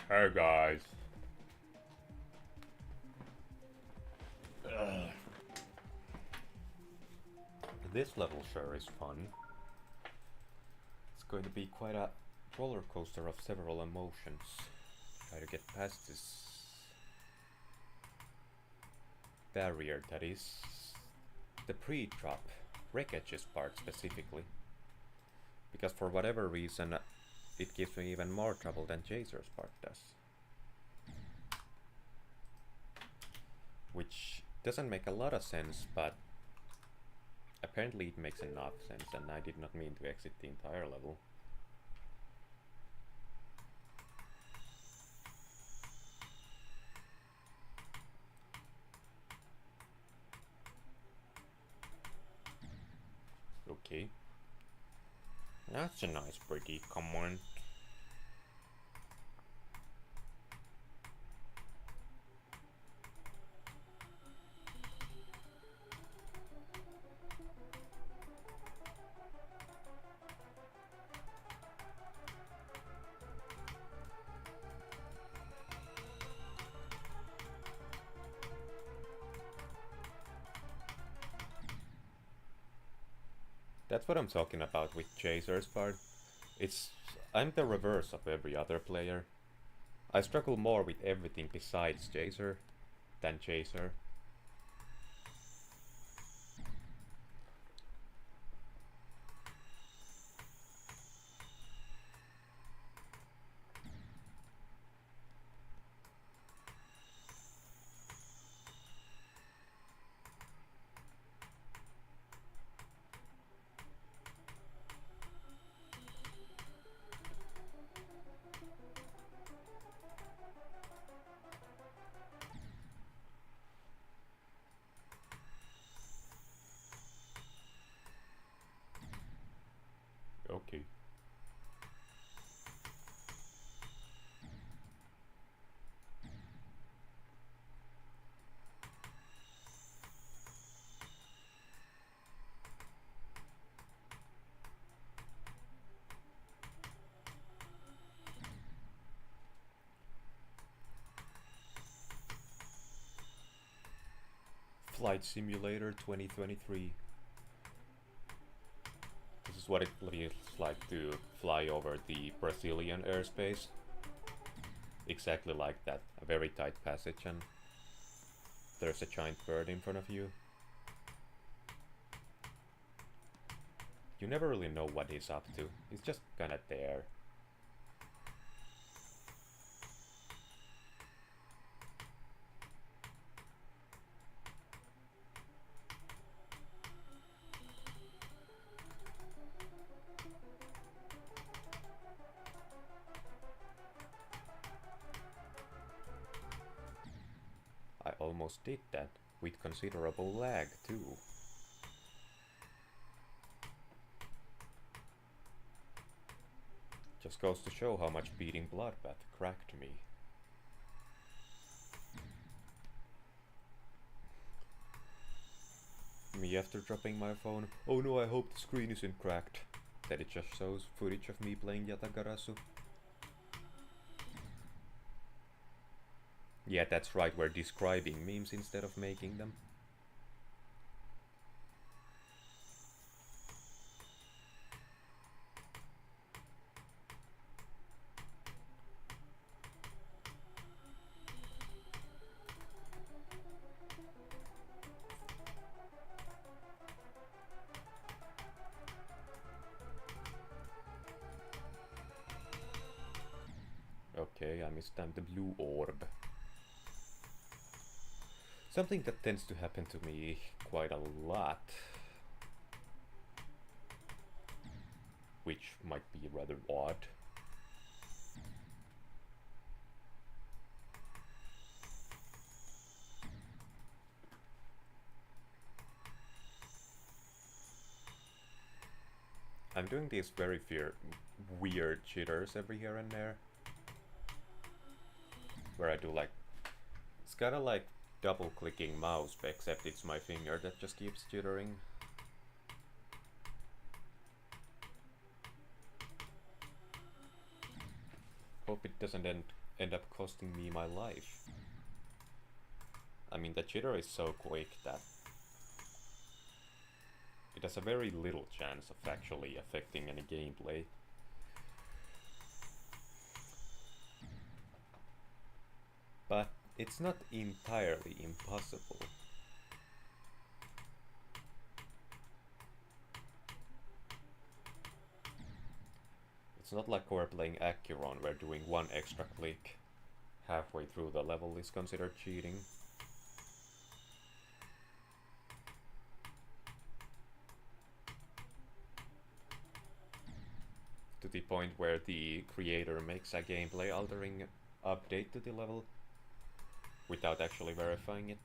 Hey guys. Ugh. This level sure is fun. It's going to be quite a roller coaster of several emotions. Try to get past this barrier that is the pre-drop wreckages part specifically. Because for whatever reason it gives me even more trouble than Chaser's part does. Which doesn't make a lot of sense, but apparently it makes enough sense, and I did not mean to exit the entire level. Okay. That's a nice pretty comment. That's what I'm talking about with Chaser's part. I'm the reverse of every other player. I struggle more with everything besides Chaser than Chaser. Okay. Flight Simulator 2023. This is what it feels like to fly over the Brazilian airspace. Exactly like that. A very tight passage, and there's a giant bird in front of you. You never really know what he's up to. He's just kinda there. I almost did that, with considerable lag too. Just goes to show how much beating Bloodbath cracked me. Me after dropping my phone, oh no, I hope the screen isn't cracked. That it just shows footage of me playing Yatagarasu. Yeah, that's right, we're describing memes instead of making them. Okay, I missed the blue orb. Something that tends to happen to me quite a lot, which might be rather odd. I'm doing these very weird jitters every here and there, where I do like, it's kinda like double clicking mouse, except it's my finger that just keeps jittering. Hope it doesn't end end up costing me my life. I mean, the jitter is so quick that it has a very little chance of actually affecting any gameplay. But it's not entirely impossible. It's not like we're playing Acuron where doing one extra click halfway through the level is considered cheating. To the point where the creator makes a gameplay altering update to the level without actually verifying it.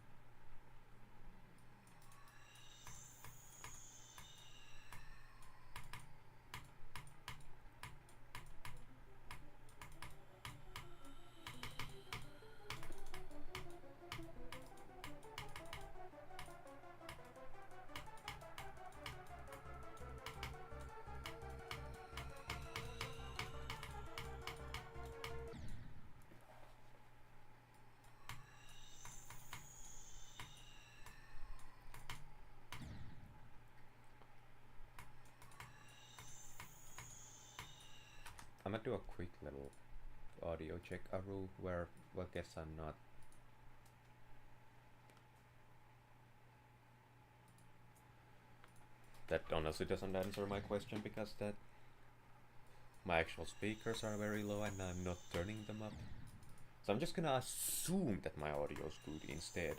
I'm gonna do a quick little audio check, Aru, where, well, guess I'm not. That honestly doesn't answer my question because that my actual speakers are very low and I'm not turning them up. So I'm just gonna assume that my audio is good instead.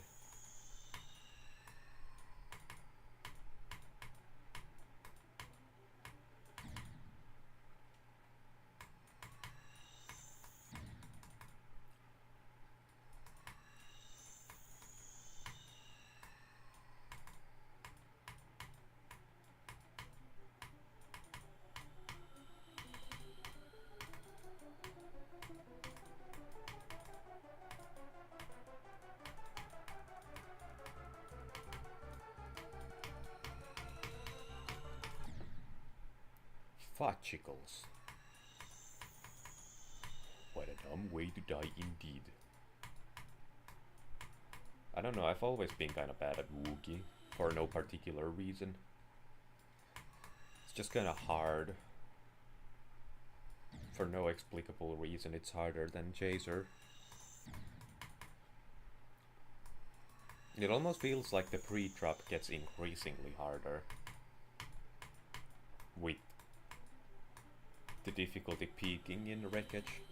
Fudgicles. What a dumb way to die indeed. I don't know, I've always been kind of bad at Wookie, for no particular reason. It's just kind of hard. For no explicable reason, it's harder than Chaser. It almost feels like the pre-drop gets increasingly harder with the difficulty peaking in Wreckage.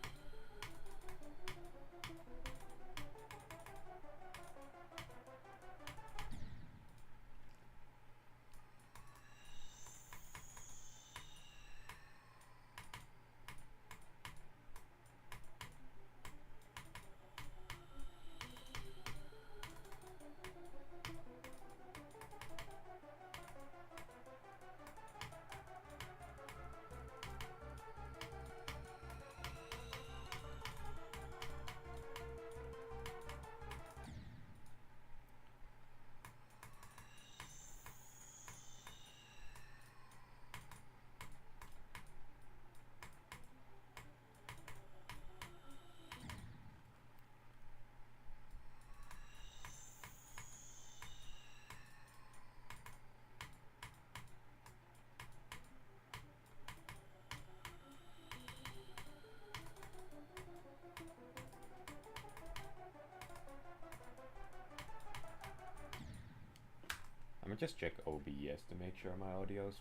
I'm gonna just check OBS to make sure my audio's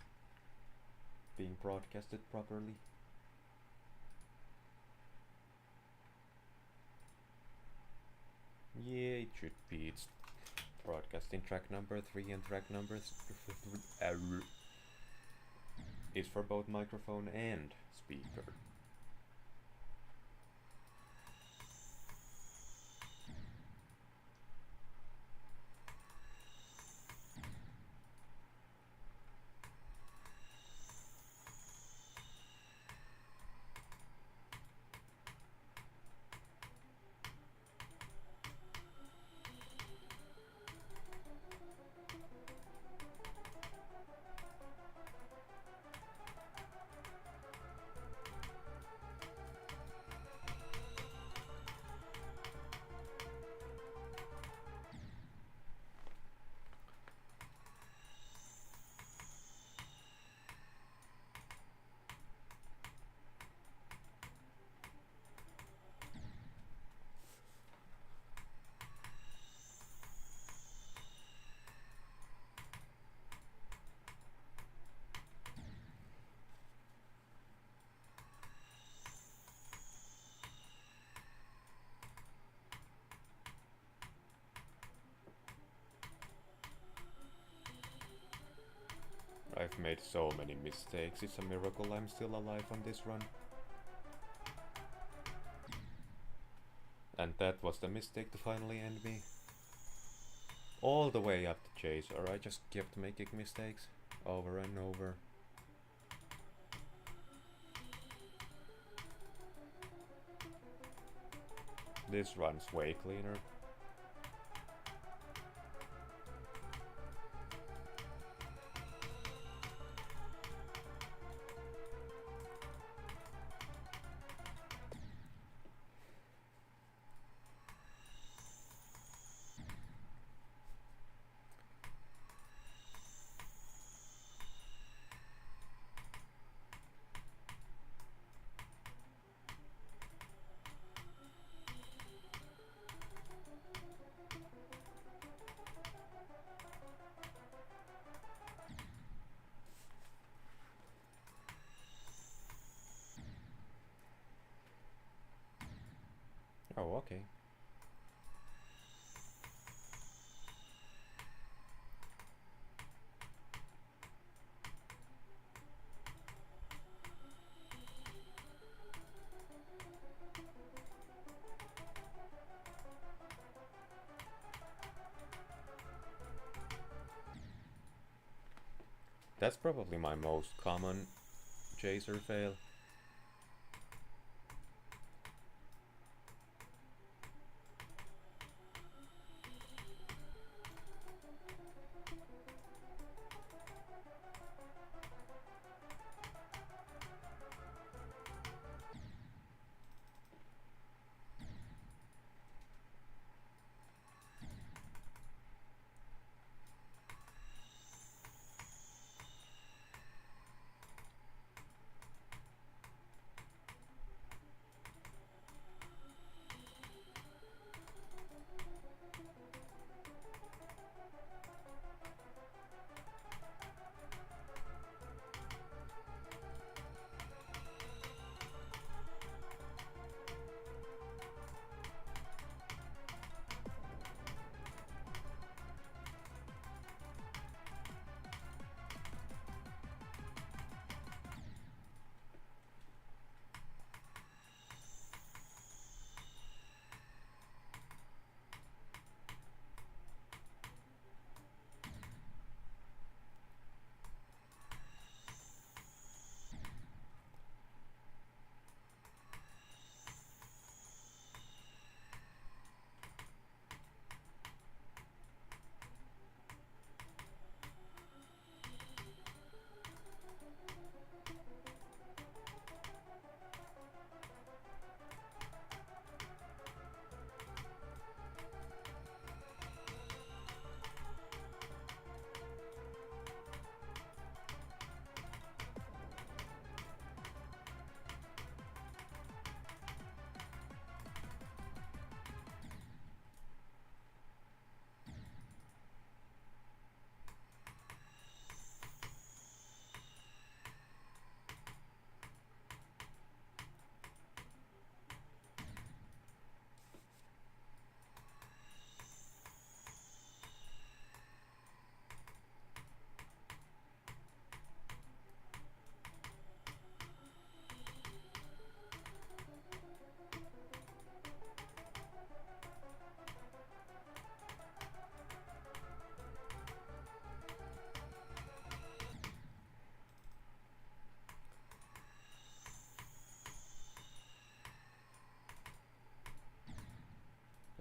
being broadcasted properly. Yeah, it should be. It's broadcasting track number 3 and track number is for both microphone and speaker. I've made so many mistakes. It's a miracle I'm still alive on this run. And that was the mistake to finally end me. All the way up to Chaser, I just kept making mistakes over and over. This run's way cleaner. Oh, okay. That's probably my most common Chaser fail.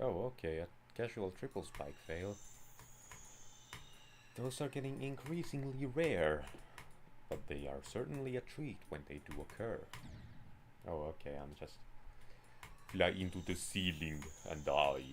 Oh, okay, a casual triple spike fail. Those are getting increasingly rare, but they are certainly a treat when they do occur. Oh, okay, I'm just fly into the ceiling and die.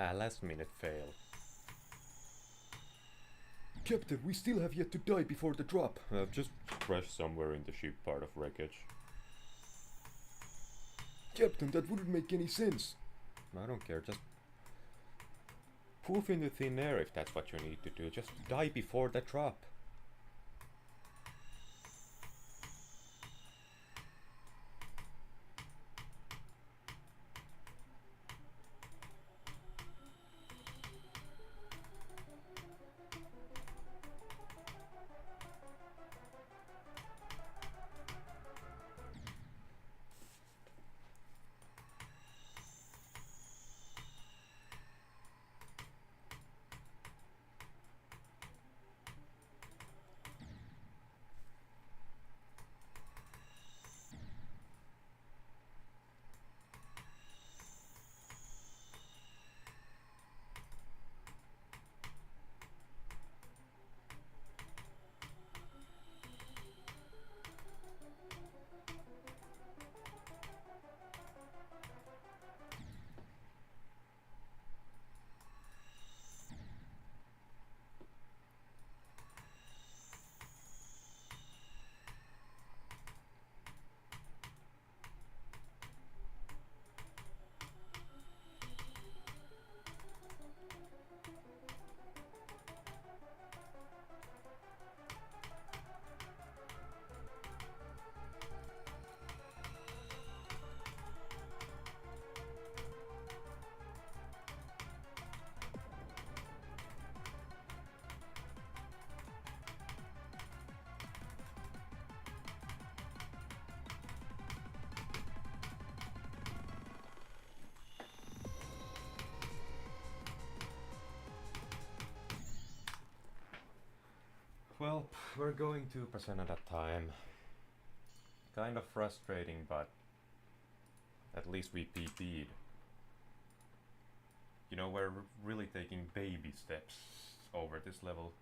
A last minute fail. Captain, we still have yet to die before the drop. Just crash somewhere in the ship part of wreckage. Captain, that wouldn't make any sense. I don't care, just poof into thin air if that's what you need to do. Just die before the drop. Well, we're going 2% at a time. Kind of frustrating, but at least we PT'd. You know, we're really taking baby steps over this level.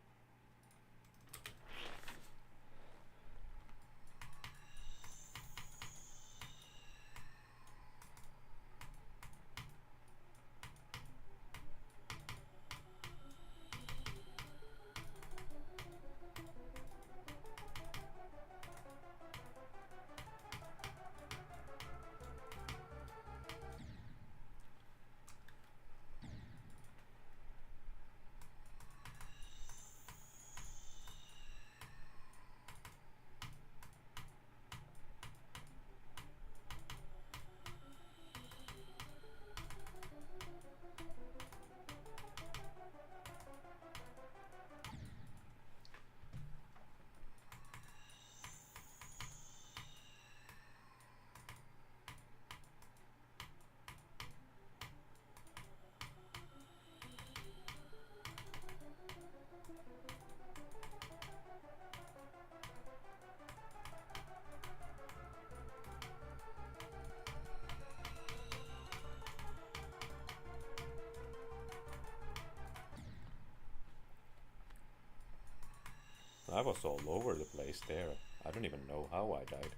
I was all over the place there. I don't even know how I died.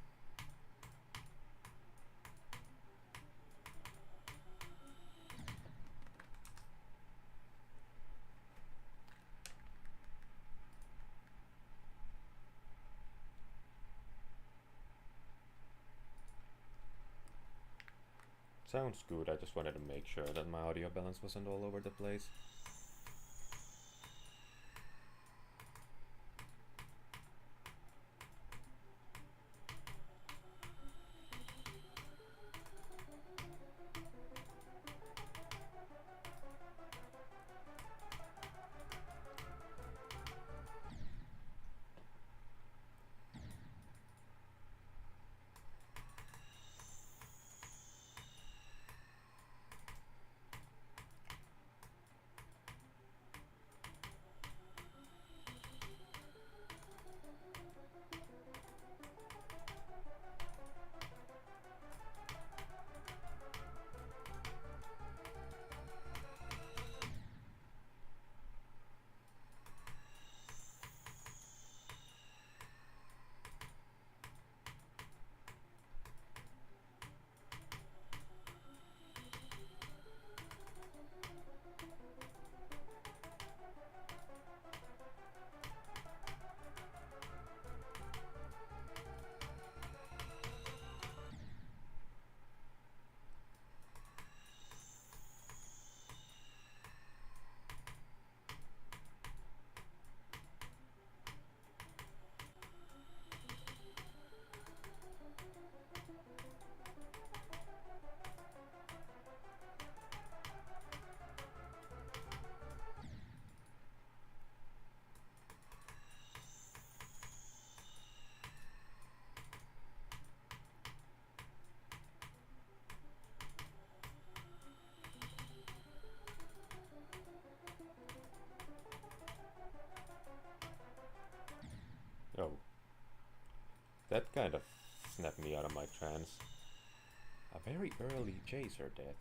Sounds good, I just wanted to make sure that my audio balance wasn't all over the place. That kind of snapped me out of my trance. A very early chaser death.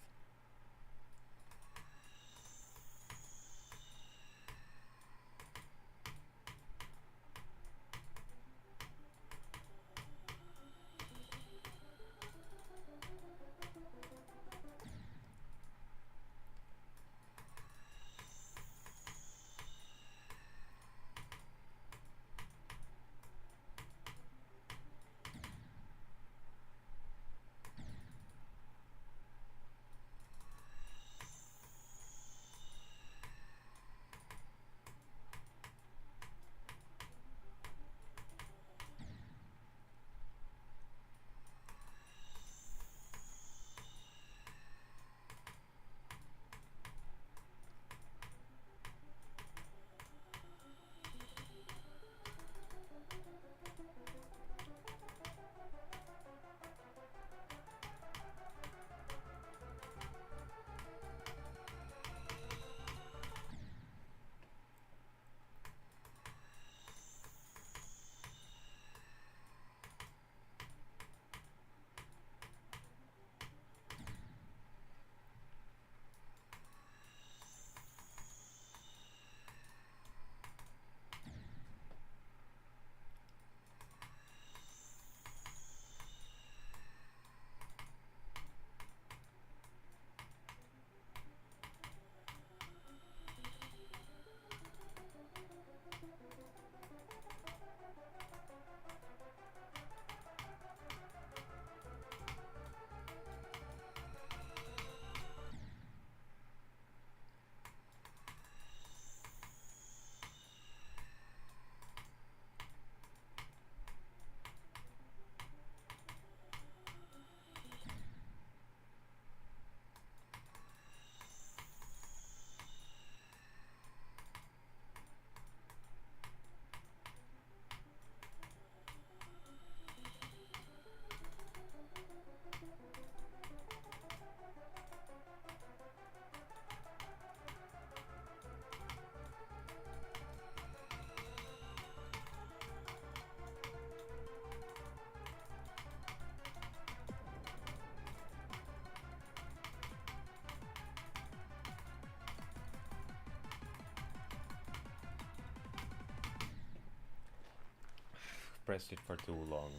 Pressed it for too long.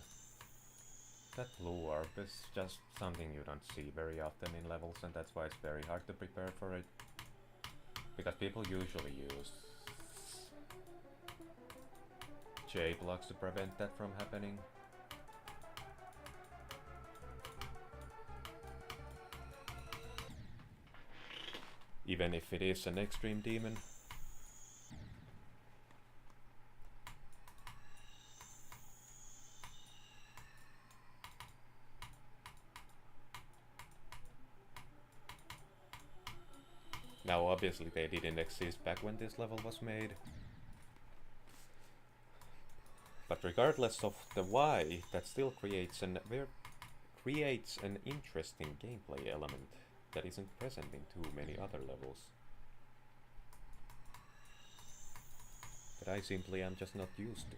That blue orb is just something you don't see very often in levels, and that's why it's very hard to prepare for it. Because people usually use J blocks to prevent that from happening. Even if it is an extreme demon. Now obviously they didn't exist back when this level was made. But regardless of the why, that still creates an interesting gameplay element that isn't present in too many other levels. That I simply am just not used to.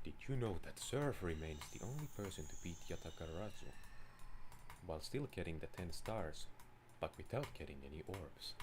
Did you know that Surf remains the only person to beat Yatagarasu, while still getting the 10 stars, but without getting any orbs?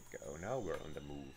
we go, now we're on the move.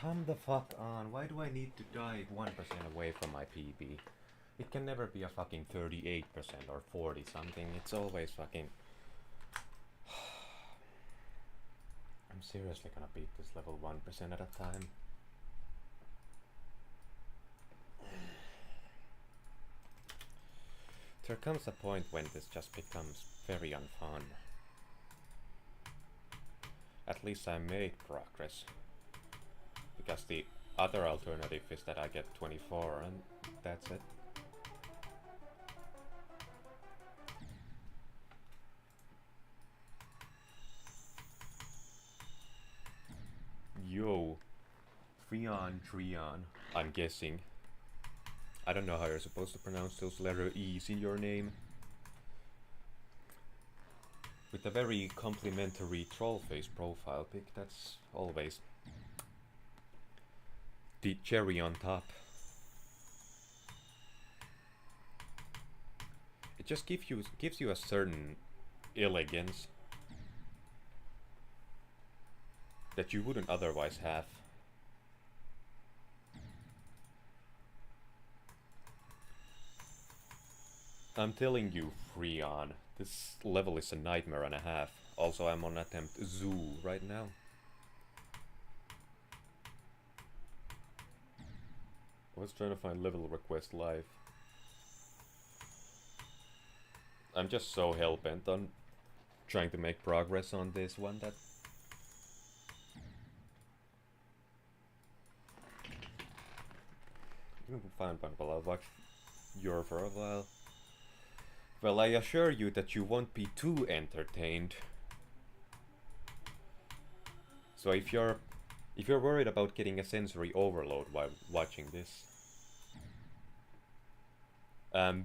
Come the fuck on. Why do I need to die 1% away from my PB? It can never be a fucking 38% or 40 something. It's always fucking... I'm seriously gonna beat this level 1% at a time. There comes a point when this just becomes very unfun. At least I made progress. Because the other alternative is that I get 24 and that's it. Yo. Trion. I'm guessing. I don't know how you're supposed to pronounce those letter E's in your name. With a very complimentary troll face profile pic, that's always the cherry on top. It just gives you a certain elegance that you wouldn't otherwise have. I'm telling you, Freon, this level is a nightmare and a half. Also, I'm on attempt Zoo right now. I was trying to find level request live. I'm just so hell-bent on trying to make progress on this one that... You can find one, but I'll watch your for a while. Well, I assure you that you won't be too entertained. So if you're worried about getting a sensory overload while watching this,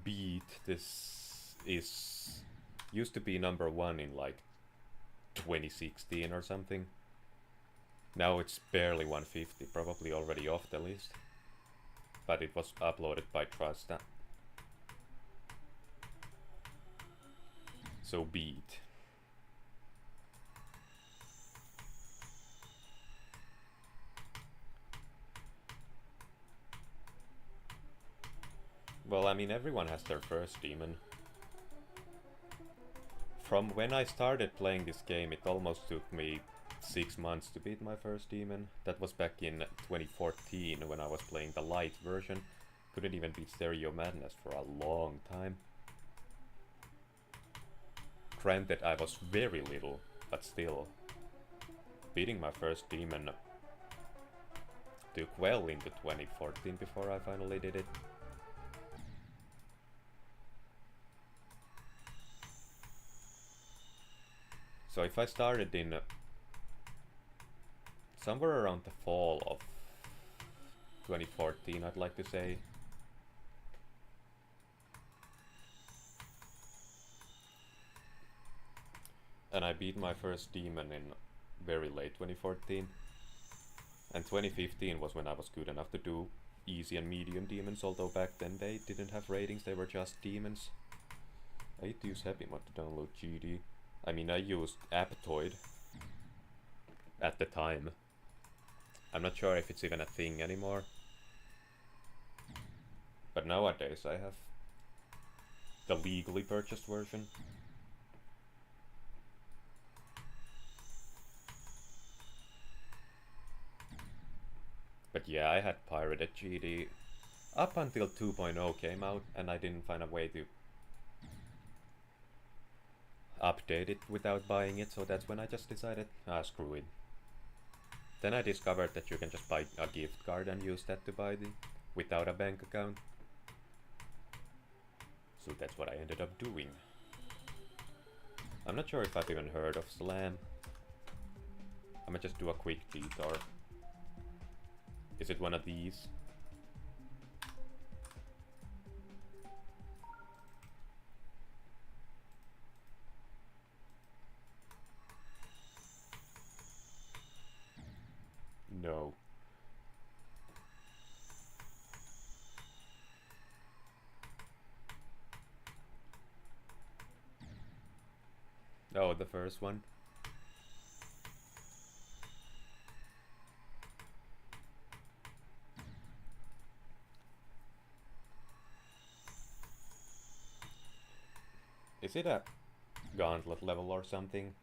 Beat, this is used to be #1 in like 2016 or something. Now it's barely 150, probably already off the list. But it was uploaded by Trasta. So Beat. Well, I mean, everyone has their first demon. From when I started playing this game, it almost took me 6 months to beat my first demon. That was back in 2014 when I was playing the light version. Couldn't even beat Stereo Madness for a long time. Granted, I was very little, but still. Beating my first demon took well into 2014 before I finally did it. So if I started in somewhere around the fall of 2014, I'd like to say. And I beat my first demon in very late 2014. And 2015 was when I was good enough to do easy and medium demons, although back then they didn't have ratings, they were just demons. I had to use Happy Mod to download GD. I mean, I used Aptoid at the time. I'm not sure if it's even a thing anymore. But nowadays I have the legally purchased version. But yeah, I had pirated GD up until 2.0 came out, and I didn't find a way to update it without buying it, so that's when I just decided, screw it. Then I discovered that you can just buy a gift card and use that to buy the without a bank account. So that's what I ended up doing. I'm not sure if I've even heard of Slam. I'm gonna just do a quick detour. Is it one of these? No. Oh, the first one. Is it a gauntlet level or something?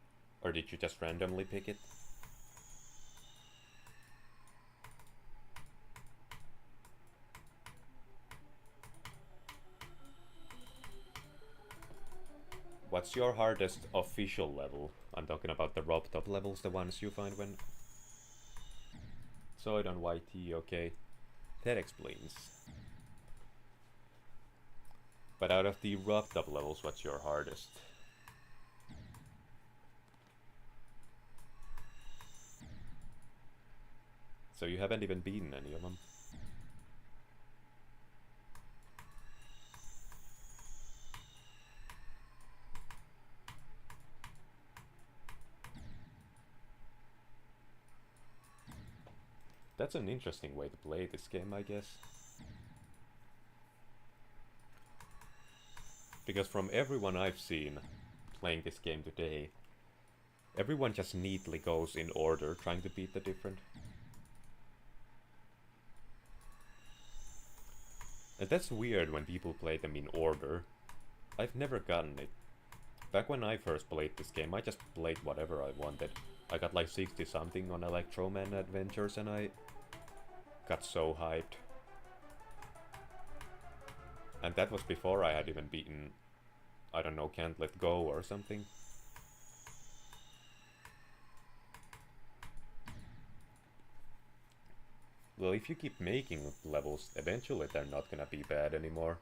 Or did you just randomly pick it? What's your hardest official level? I'm talking about the rob top levels, the ones you find when... Zoid on YT, okay. That explains. But out of the rob top levels, what's your hardest? So you haven't even beaten any of them. That's an interesting way to play this game, I guess. Because from everyone I've seen playing this game today, everyone just neatly goes in order trying to beat the different. And that's weird when people play them in order. I've never gotten it. Back when I first played this game, I just played whatever I wanted. I got like 60 something on Electroman Adventures and I got so hyped. And that was before I had even beaten, I don't know, Can't Let Go or something. Well, if you keep making levels, eventually they're not gonna be bad anymore.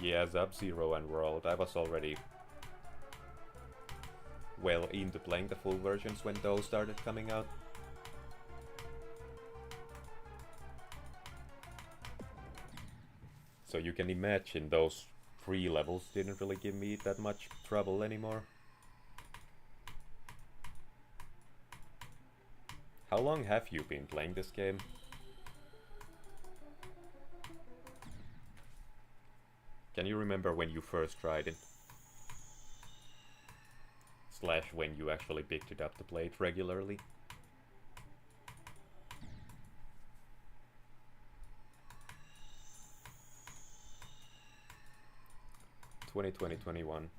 Yeah, Sub-Zero and World, I was already well into playing the full versions when those started coming out. So you can imagine those 3 levels didn't really give me that much trouble anymore. How long have you been playing this game? Can you remember when you first tried it? Slash when you actually picked it up to play it regularly? (2020-21).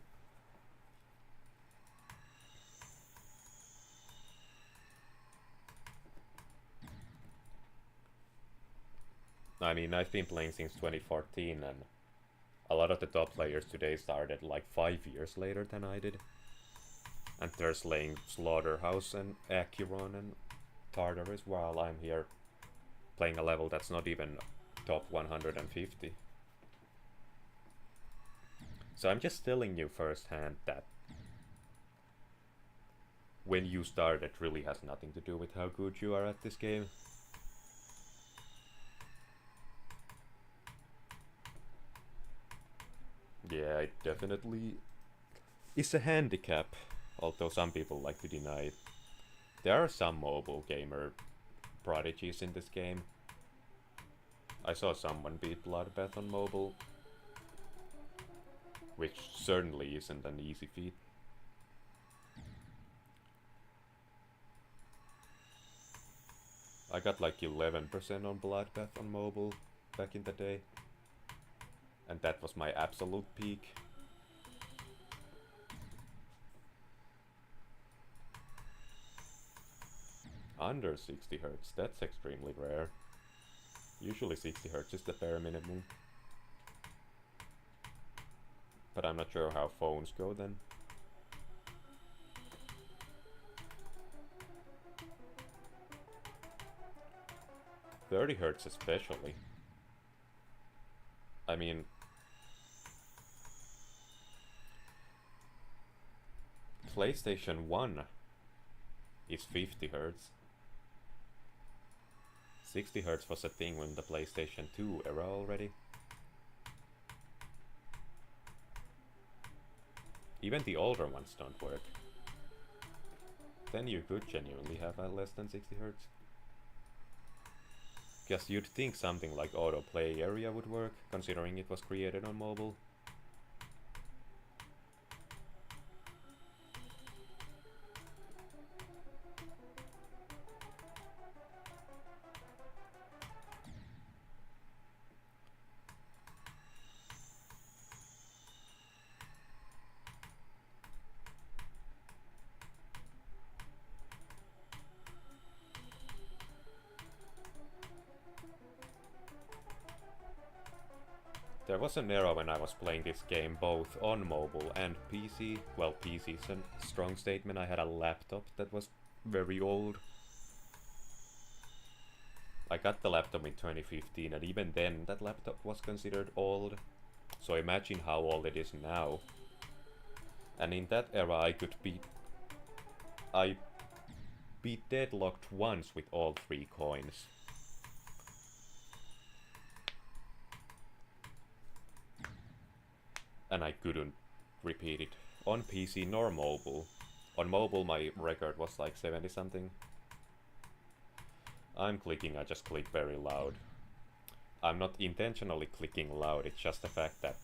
I mean, I've been playing since 2014 and a lot of the top players today started like 5 years later than I did. And they're slaying Slaughterhouse and Acheron and Tartarus while I'm here playing a level that's not even top 150. So I'm just telling you firsthand that when you start, it really has nothing to do with how good you are at this game. Yeah, it definitely is a handicap, although some people like to deny it. There are some mobile gamer prodigies in this game. I saw someone beat Bloodbath on mobile, which certainly isn't an easy feat. I got like 11% on Bloodbath on mobile back in the day. And that was my absolute peak. Under 60 Hz, that's extremely rare. Usually 60 Hz is the bare minimum. But I'm not sure how phones go then. (30 Hz especially. I mean, PlayStation 1 is 50 Hz. 60 Hz was a thing in the PlayStation 2 era already. Even the older ones don't work. Then you could genuinely have a less than 60 Hz. Because you'd think something like autoplay area would work, considering it was created on mobile. There was an era when I was playing this game both on mobile and PC. Well, PC is a strong statement. I had a laptop that was very old. I got the laptop in 2015, and even then that laptop was considered old. So imagine how old it is now. And in that era I beat deadlocked once with all 3 coins. And I couldn't repeat it on PC nor mobile. On mobile my record was like 70 something. I'm clicking, I just click very loud. I'm not intentionally clicking loud, it's just the fact that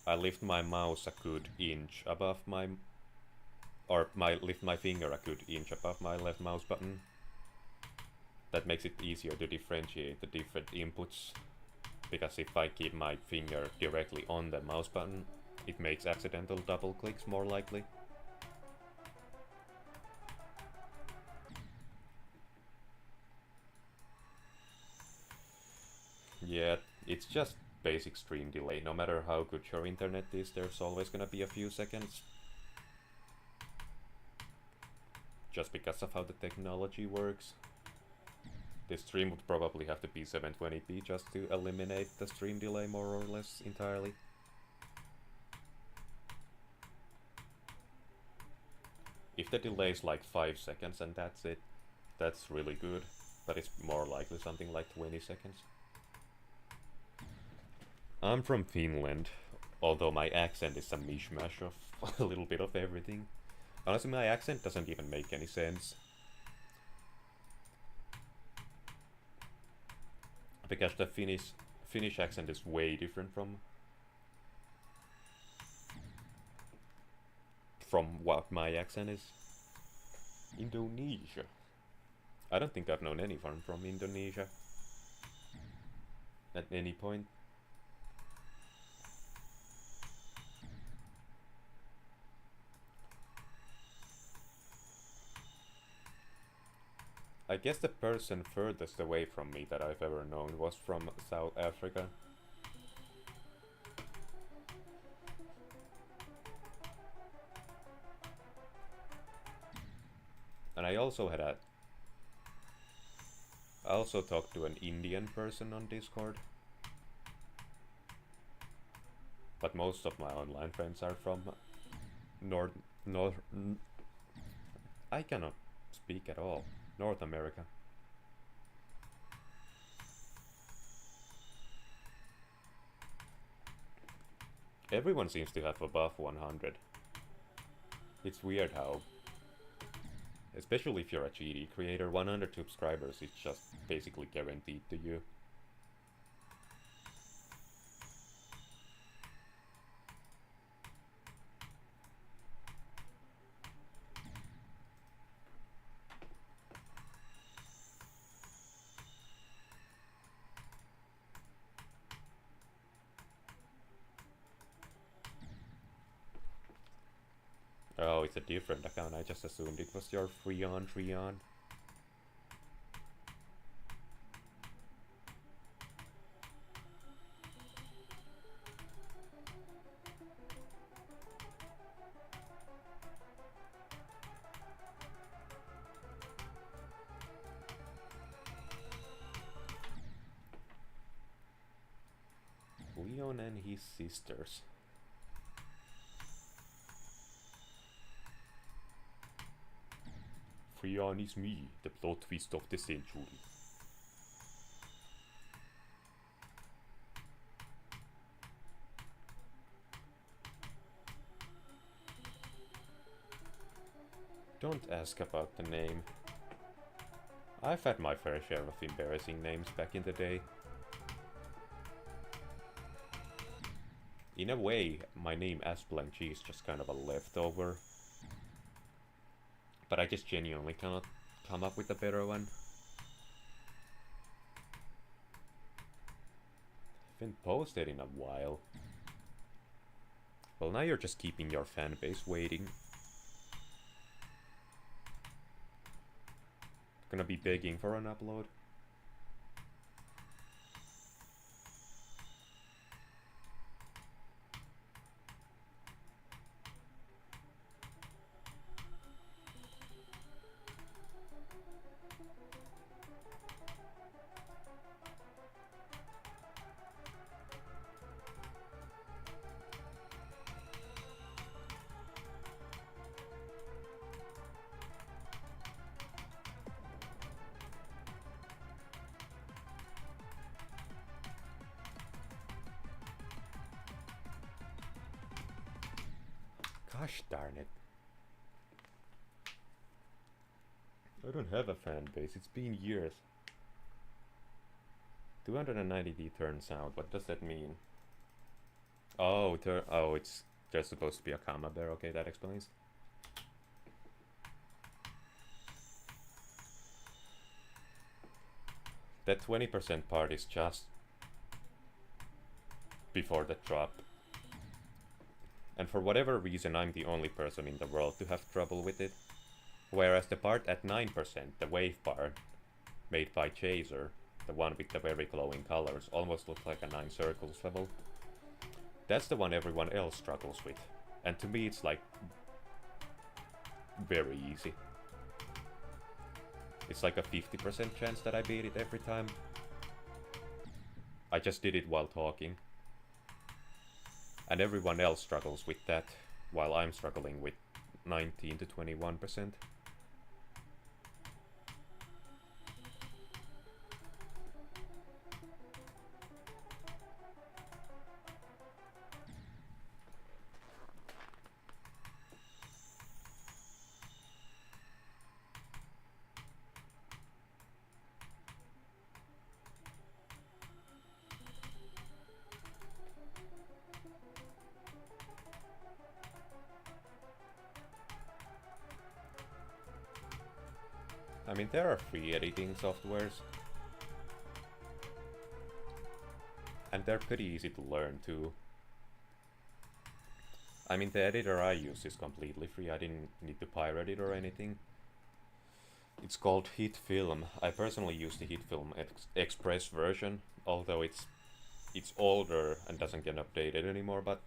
I lift my mouse a good inch above lift my finger a good inch above my left mouse button. That makes it easier to differentiate the different inputs, because if I keep my finger directly on the mouse button, it makes accidental double clicks more likely. Yeah, it's just basic stream delay. No matter how good your internet is, there's always gonna be a few seconds. Just because of how the technology works. This stream would probably have to be 720p just to eliminate the stream delay more or less entirely. If the delay is like 5 seconds and that's it, that's really good. But it's more likely something like 20 seconds. I'm from Finland, although my accent is a mishmash of a little bit of everything. Honestly, my accent doesn't even make any sense. Because the Finnish accent is way different from what my accent is. Indonesia. I don't think I've known anyone from Indonesia at any point. I guess the person furthest away from me that I've ever known was from South Africa. And I also talked to an Indian person on Discord. But most of my online friends are from I cannot speak at all. North America. Everyone seems to have above 100. It's weird how, especially if you're a GD creator, 100 subscribers is just basically guaranteed to you. Oh, it's a different account. I just assumed it was your Freon. Leon and his sisters. Freon is me, the plot twist of the century. Don't ask about the name. I've had my fair share of embarrassing names back in the day. In a way, my name SblankG is just kind of a leftover. But I just genuinely cannot come up with a better one. Haven't posted in a while. Well, now you're just keeping your fan base waiting. Gonna be begging for an upload. Gosh darn it. I don't have a fan base, it's been years. 290D turns out, what does that mean? Oh, it's just supposed to be a comma there, okay, that explains. That 20% part is just before the drop. And for whatever reason, I'm the only person in the world to have trouble with it. Whereas the part at 9%, the wave part, made by Chaser, the one with the very glowing colors, almost looks like a 9 circles level. That's the one everyone else struggles with. And to me it's like very easy. It's like a 50% chance that I beat it every time. I just did it while talking. And everyone else struggles with that, while I'm struggling with 19 to 21%. I mean, there are free editing softwares. And they're pretty easy to learn too. I mean, the editor I use is completely free. I didn't need to pirate it or anything. It's called HitFilm. I personally use the HitFilm Express version, although it's older and doesn't get updated anymore, but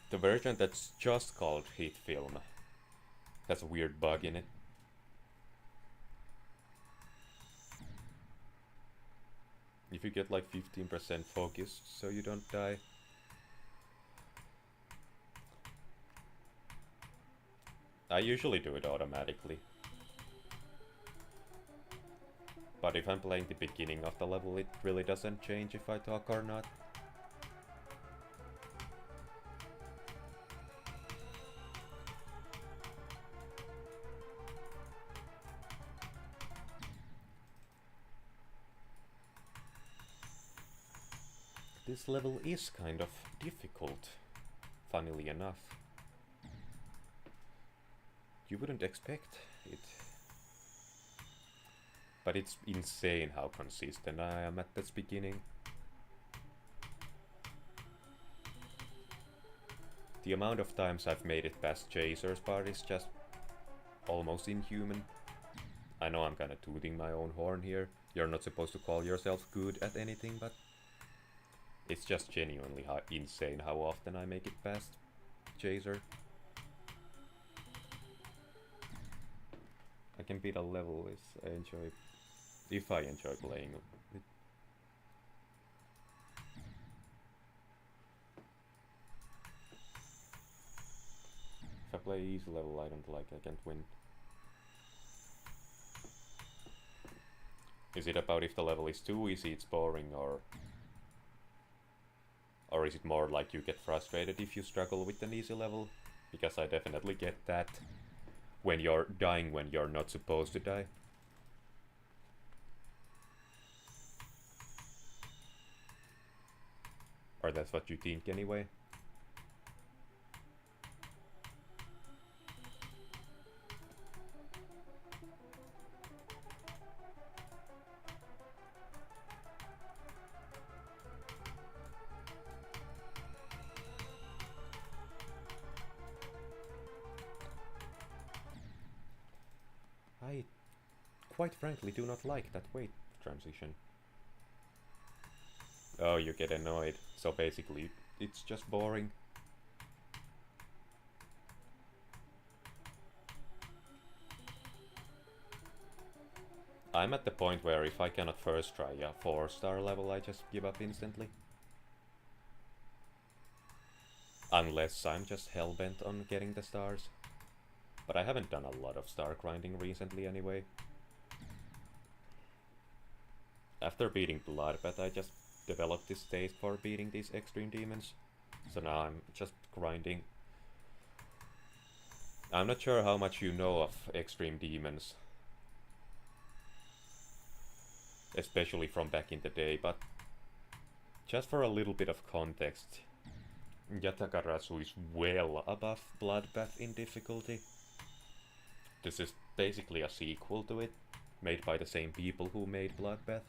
the version that's just called HitFilm has a weird bug in it. If you get like 15% focus so you don't die. I usually do it automatically. But if I'm playing the beginning of the level, it really doesn't change if I talk or not. This level is kind of difficult, funnily enough. You wouldn't expect it. But it's insane how consistent I am at this beginning. The amount of times I've made it past Chaser's part is just almost inhuman. I know I'm kinda tooting my own horn here. You're not supposed to call yourself good at anything, but it's just genuinely insane how often I make it past Chaser. I can beat a level if I enjoy playing it. If I play easy level I don't like, I can't win. Is it about if the level is too easy it's boring, or is it more like you get frustrated if you struggle with an easy level? Because I definitely get that when you're dying when you're not supposed to die. Or that's what you think anyway. I quite frankly do not like that weight transition. Oh, you get annoyed. So basically, it's just boring. I'm at the point where if I cannot first try a 4-star level, I just give up instantly. Unless I'm just hell-bent on getting the stars. But I haven't done a lot of star grinding recently anyway. After beating Bloodbath, I just developed this taste for beating these extreme demons. So now I'm just grinding I'm not sure how much you know of Extreme Demons, especially from back in the day, but just for a little bit of context, Yatagarasu is well above Bloodbath in difficulty. This is basically a sequel to it, made by the same people who made Bloodbath.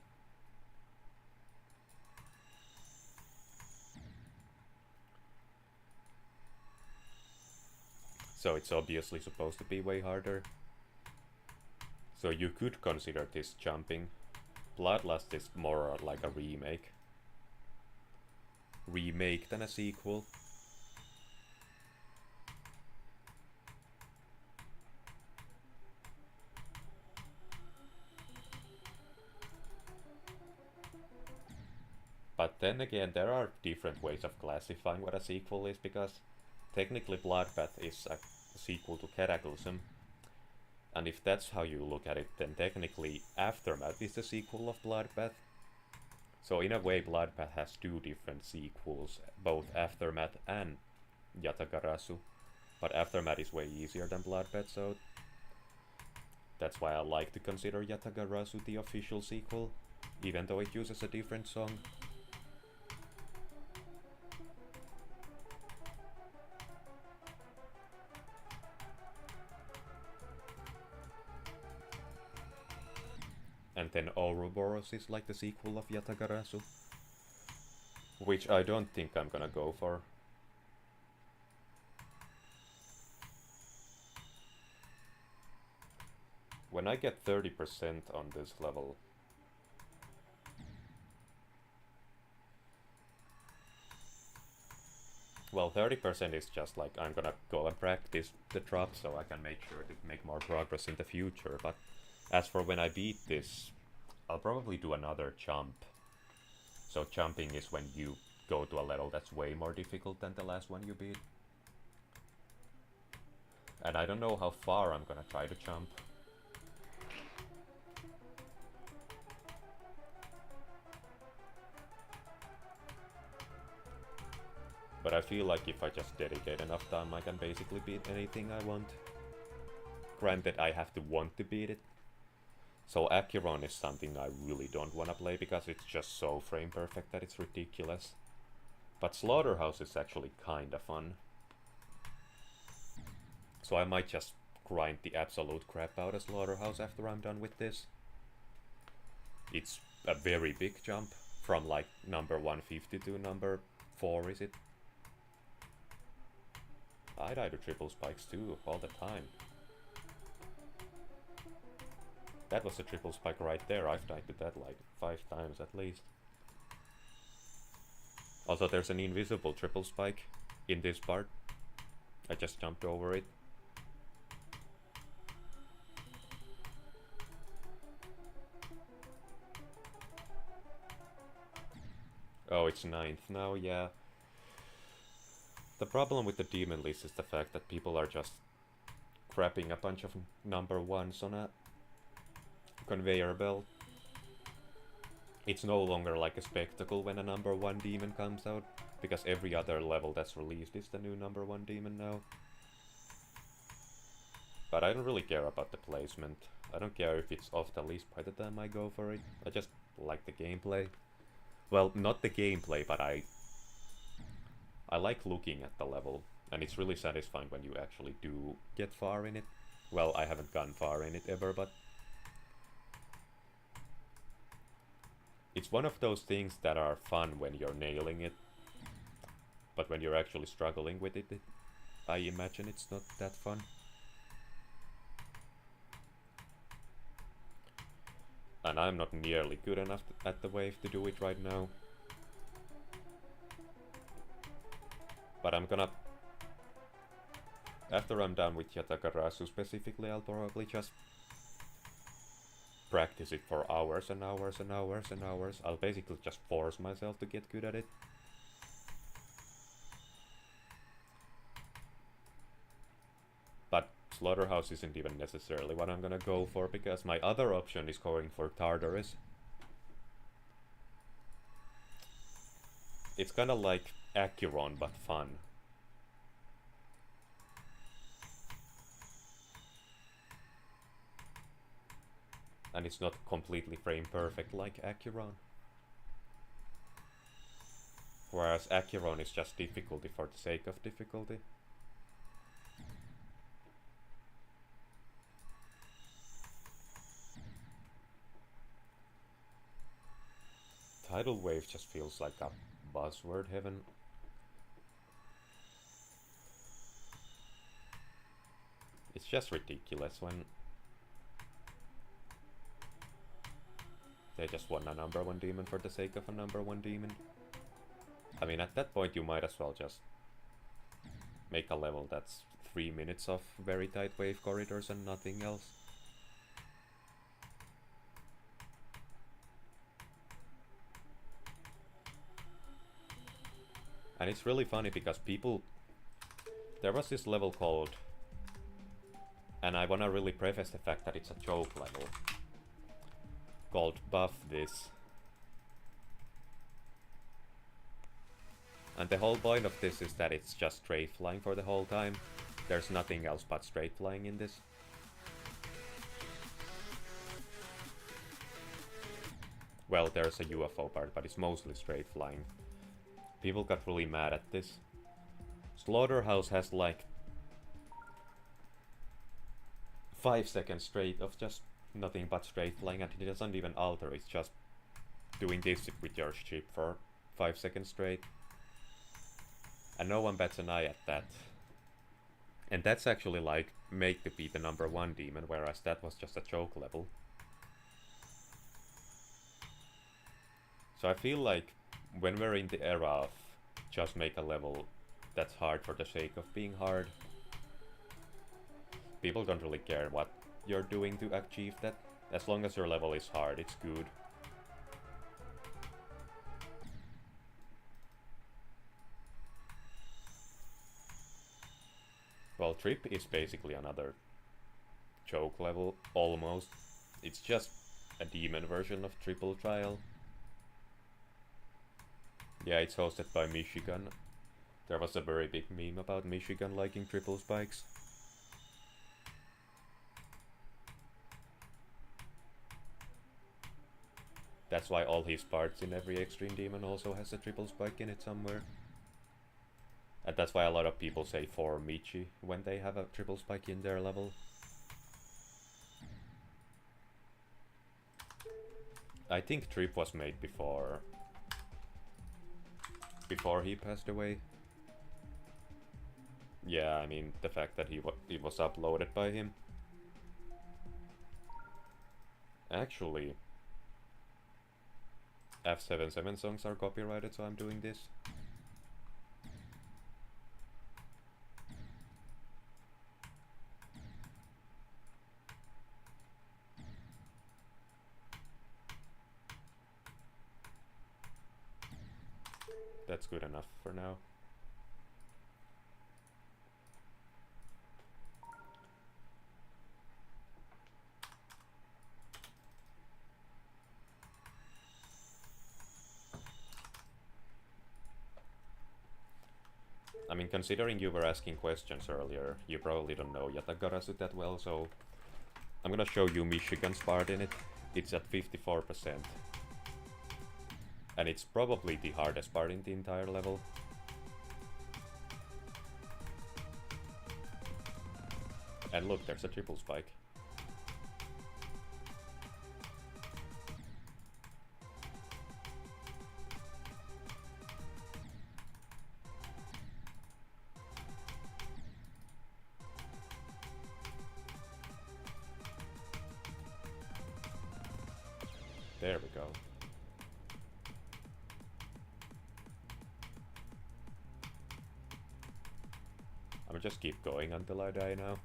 So it's obviously supposed to be way harder. So you could consider this jumping. Bloodlust is more like a remake. Remake than a sequel. But then again, there are different ways of classifying what a sequel is, because technically Bloodbath is a sequel to Cataclysm. And if that's how you look at it, then technically Aftermath is the sequel of Bloodbath. So in a way, Bloodbath has two different sequels, both Aftermath and Yatagarasu. But Aftermath is way easier than Bloodbath, so that's why I like to consider Yatagarasu the official sequel, even though it uses a different song. And then Ouroboros is like the sequel of Yatagarasu, which I don't think I'm gonna go for. When I get 30% on this level, well, 30% is just like I'm gonna go and practice the drop so I can make sure to make more progress in the future, but as for when I beat this, I'll probably do another jump. So jumping is when you go to a level that's way more difficult than the last one you beat. And I don't know how far I'm gonna try to jump. But I feel like if I just dedicate enough time, I can basically beat anything I want. Granted, I have to want to beat it. So Acheron is something I really don't want to play because it's just so frame perfect that it's ridiculous. But Slaughterhouse is actually kinda fun. So I might just grind the absolute crap out of Slaughterhouse after I'm done with this. It's a very big jump from like number 150 to number 4, is it? I die to triple spikes too, all the time. That was a triple spike right there. I've died to that like 5 times at least. Also, there's an invisible triple spike in this part. I just jumped over it. Oh, it's 9th now, yeah. The problem with the demon list is the fact that people are just crapping a bunch of number 1s on a conveyor belt. It's no longer like a spectacle when a number 1 demon comes out, because every other level that's released is the new number 1 demon now. But I don't really care about the placement. I don't care if it's off the list by the time I go for it. I just like the gameplay. Well, not the gameplay, but I like looking at the level, and it's really satisfying when you actually do get far in it. Well, I haven't gone far in it ever, but it's one of those things that are fun when you're nailing it, but when you're actually struggling with it, I imagine it's not that fun. And I'm not nearly good enough at the wave to do it right now. But I'm gonna... After I'm done with Yatagarasu specifically, I'll probably just practice it for hours and hours and hours and hours. I'll basically just force myself to get good at it. But Slaughterhouse isn't even necessarily what I'm gonna go for, because my other option is going for Tartarus. It's kinda like Acheron, but fun. And it's not completely frame perfect like Acuron. Whereas Acuron is just difficulty for the sake of difficulty. Tidal wave just feels like a buzzword heaven. It's just ridiculous when they just want a number one demon for the sake of a number one demon. I mean, at that point you might as well just make a level that's 3 minutes of very tight wave corridors and nothing else. And it's really funny because people... There was this level called... And I wanna really preface the fact that it's a joke level. Called Buff This. And the whole point of this is that it's just straight flying for the whole time. There's nothing else but straight flying in this. Well, there's a UFO part, but it's mostly straight flying. People got really mad at this. Slaughterhouse has like 5 seconds straight of just nothing but straight flying, and it doesn't even alter, it's just doing this with your ship for 5 seconds straight. And no one bats an eye at that. And that's actually like made to be the number one demon, whereas that was just a joke level. So I feel like when we're in the era of just make a level that's hard for the sake of being hard, people don't really care what you're doing to achieve that. As long as your level is hard, it's good. Well, Trip is basically another joke level, almost. It's just a demon version of Triple Trial. Yeah, it's hosted by Michigan. There was a very big meme about Michigan liking triple spikes. That's why all his parts in every Extreme Demon also has a triple spike in it somewhere. And that's why a lot of people say for Michi when they have a triple spike in their level. I think Trip was made before he passed away. Yeah, I mean, the fact that it was uploaded by him. Actually, F77 songs are copyrighted, so I'm doing this. That's good enough for now. I mean, considering you were asking questions earlier, you probably don't know Yatagarasu that well, so I'm gonna show you Michigan's part in it. It's at 54%. And it's probably the hardest part in the entire level. And look, there's a triple spike. There we go. I'm just keep going until I die now.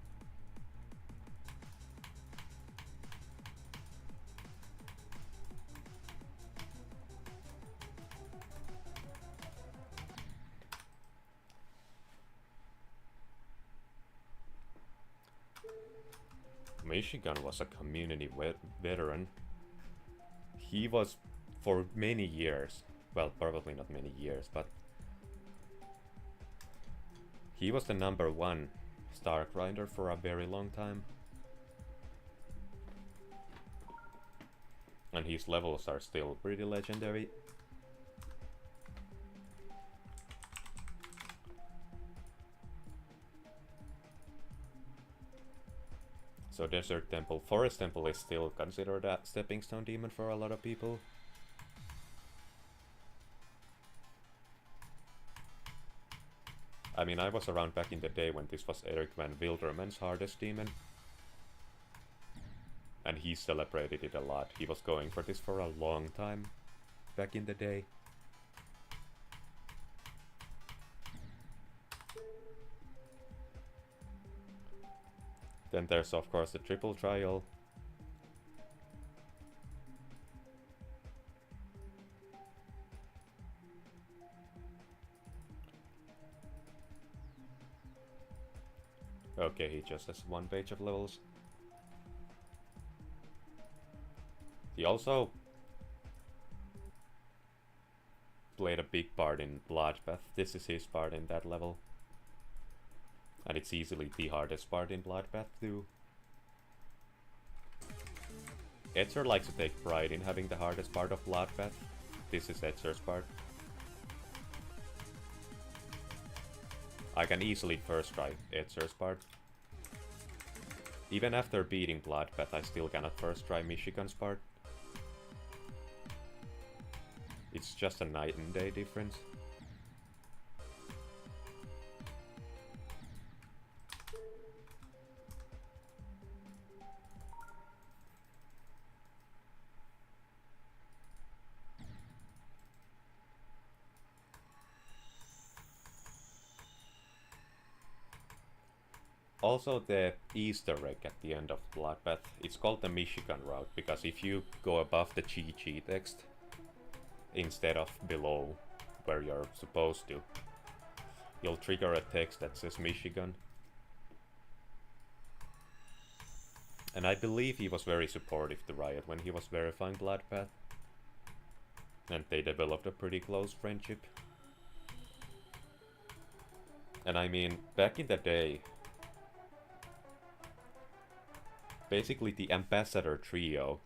Michigan was a community veteran. He was for many years, well, probably not many years, but he was the #1 star grinder for a very long time. And his levels are still pretty legendary. So Desert Temple, Forest Temple is still considered a stepping stone demon for a lot of people. I mean, I was around back in the day when this was Eric Van Wilderman's hardest demon. And he celebrated it a lot. He was going for this for a long time back in the day. Then there's of course the triple trial. Okay, he just has one page of levels. He also played a big part in Bloodbath. This is his part in that level. And it's easily the hardest part in Bloodbath too. Etzer likes to take pride in having the hardest part of Bloodbath. This is Etzer's part. I can easily first try Etzer's part. Even after beating Bloodbath, I still cannot first try Michigan's part. It's just a night and day difference. Also the Easter egg at the end of Bloodbath, it's called the Michigan route, because if you go above the GG text instead of below where you're supposed to, you'll trigger a text that says Michigan. And I believe he was very supportive to Riot when he was verifying Bloodbath. And they developed a pretty close friendship. And I mean, back in the day, basically the ambassador trio,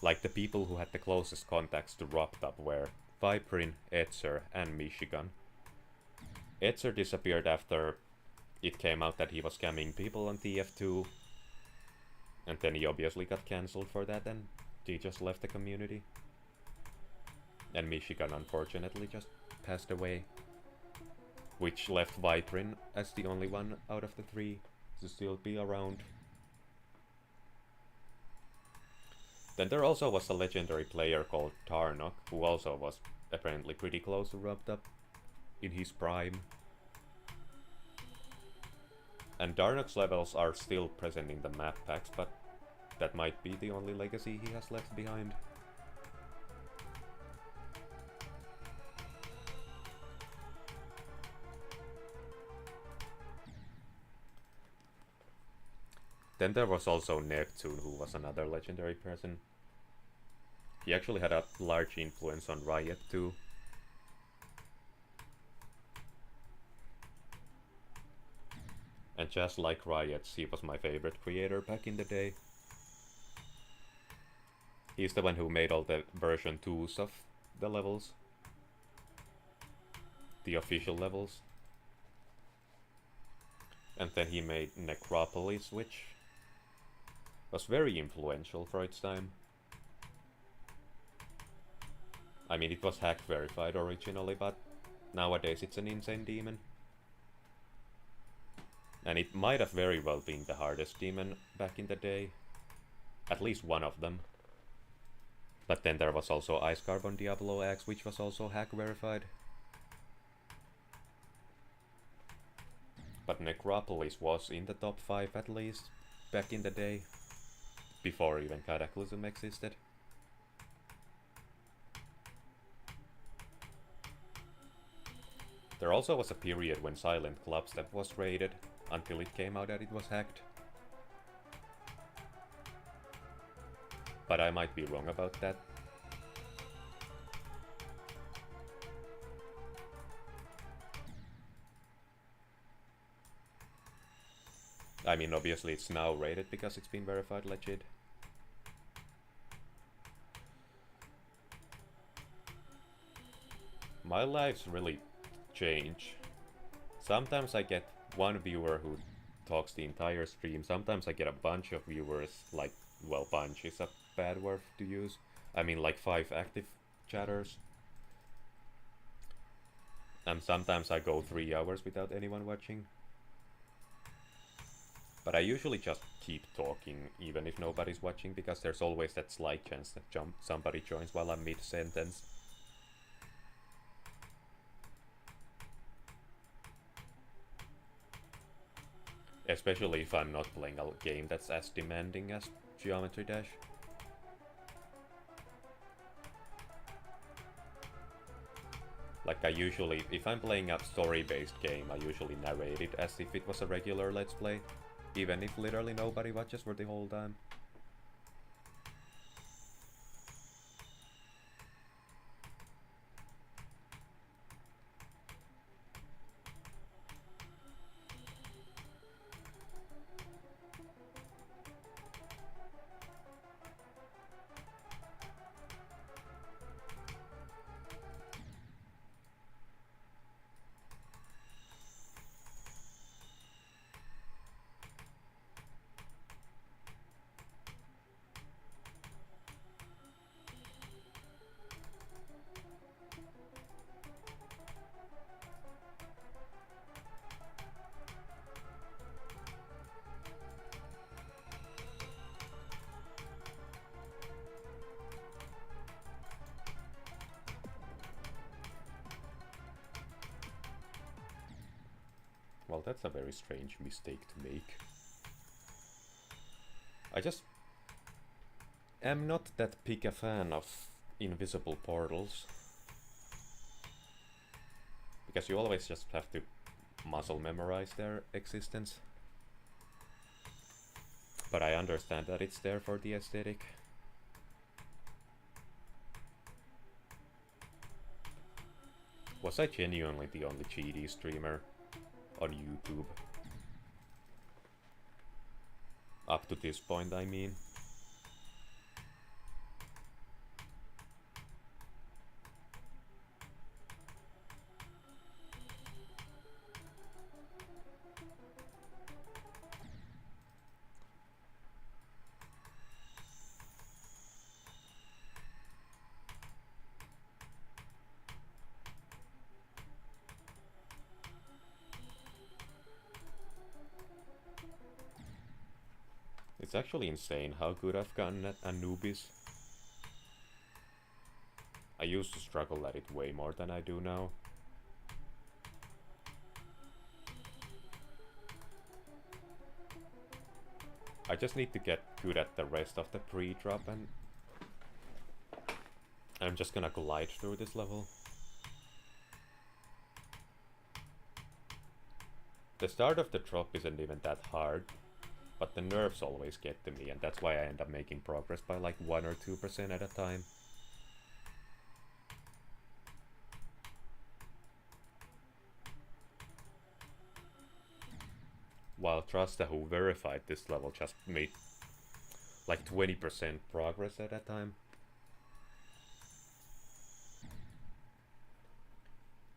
like the people who had the closest contacts to Roptop, were Viprin, Etzer, and Michigan. Etzer disappeared after it came out that he was scamming people on TF2, and then he obviously got cancelled for that, and he just left the community. And Michigan unfortunately just passed away, which left Viprin as the only one out of the three to still be around. Then there also was a legendary player called Tarnok, who also was apparently pretty close to Roptop in his prime. And Darnok's levels are still present in the map packs, but that might be the only legacy he has left behind. Then there was also Neptune, who was another legendary person. He actually had a large influence on Riot too. And just like Riot, he was my favorite creator back in the day. He's the one who made all the version 2s of the levels. The official levels. And then he made Necropolis, which was very influential for its time. I mean, it was hack verified originally, but nowadays it's an insane demon. And it might have very well been the hardest demon back in the day. At least one of them. But then there was also Ice Carbon Diablo Axe, which was also hack verified. But Necropolis was in the top 5 at least, back in the day. Before even Cataclysm existed. There also was a period when Silent Clubstep was raided, until it came out that it was hacked. But I might be wrong about that. I mean, obviously it's now rated because it's been verified legit. My lives really change. Sometimes I get one viewer who talks the entire stream. Sometimes I get a bunch of viewers, like, well, bunch is a bad word to use. I mean, like 5 active chatters. And sometimes I go 3 hours without anyone watching. But I usually just keep talking even if nobody's watching, because there's always that slight chance that somebody joins while I'm mid-sentence. Especially if I'm not playing a game that's as demanding as Geometry Dash. Like, I usually, if I'm playing a story-based game, I usually narrate it as if it was a regular Let's Play, even if literally nobody watches for the whole time. Well, that's a very strange mistake to make. I just am not that big a fan of invisible portals. Because you always just have to muscle memorize their existence. But I understand that it's there for the aesthetic. Was I genuinely the only GD streamer on YouTube? Up to this point, I mean. It's actually insane how good I've gotten at Anubis. I used to struggle at it way more than I do now. I just need to get good at the rest of the pre-drop, and I'm just gonna glide through this level. The start of the drop isn't even that hard, but the nerves always get to me, and that's why I end up making progress by like 1 or 2% at a time. While Trasta, who verified this level, just made like 20% progress at a time.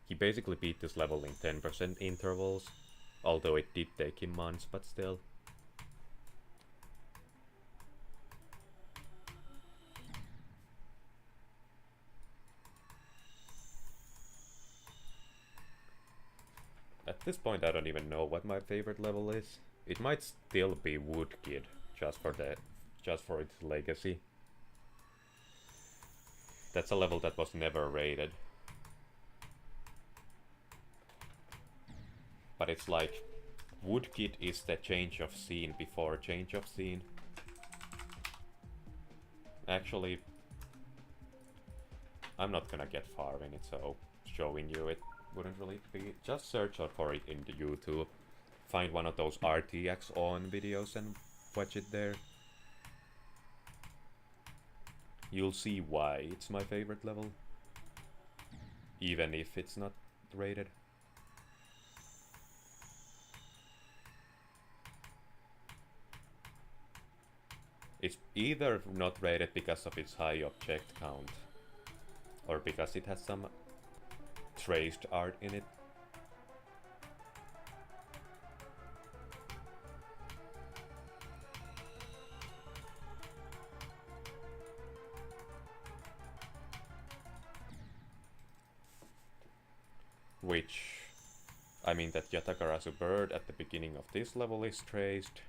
He basically beat this level in 10% intervals, although it did take him months, but still. At this point I don't even know what my favorite level is. It might still be Wood Kid, just for its legacy. That's a level that was never rated. But it's like, Wood Kid is the change of scene before change of scene. Actually, I'm not gonna get far in it, so showing you it wouldn't really be. Just search out for it in the YouTube. Find one of those RTX on videos and watch it there. You'll see why it's my favorite level, even if it's not rated. It's either not rated because of its high object count, or because it has some traced art in it. Which, I mean, that Yatagarasu bird at the beginning of this level is traced.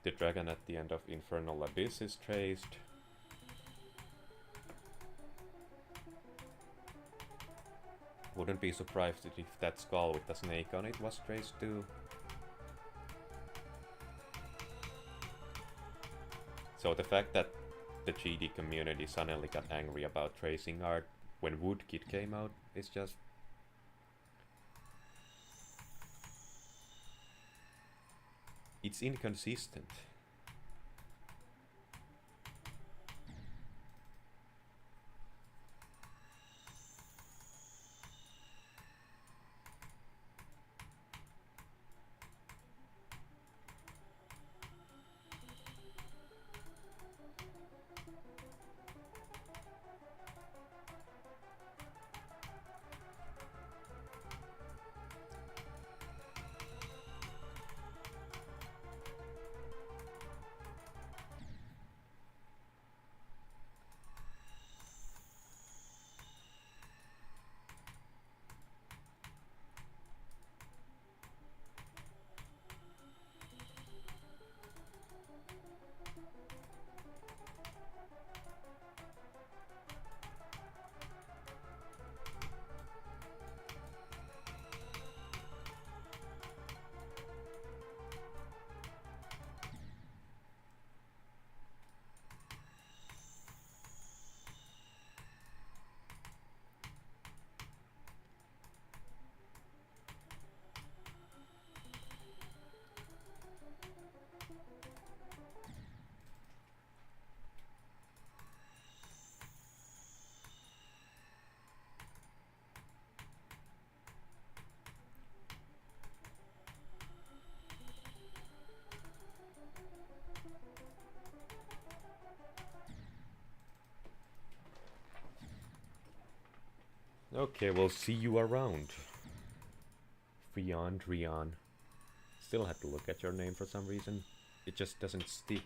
The dragon at the end of Infernal Abyss is traced. Wouldn't be surprised if that skull with the snake on it was traced too. So the fact that the GD community suddenly got angry about tracing art when Woodkid came out is just... it's inconsistent. Okay, we'll see you around. Rian. Still had to look at your name for some reason. It just doesn't stick.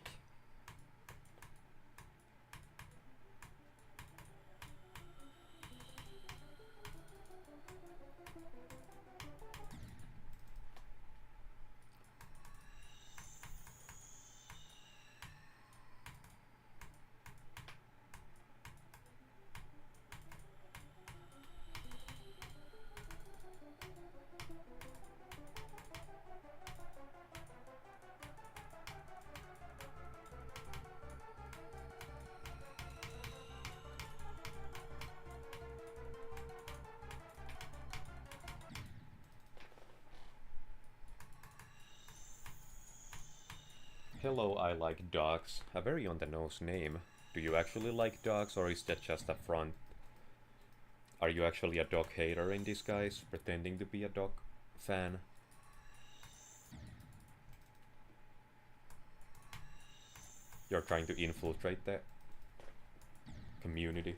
Hello, I like dogs. A very on-the-nose name. Do you actually like dogs, or is that just a front? Are you actually a dog hater in disguise, pretending to be a dog fan? You're trying to infiltrate the community.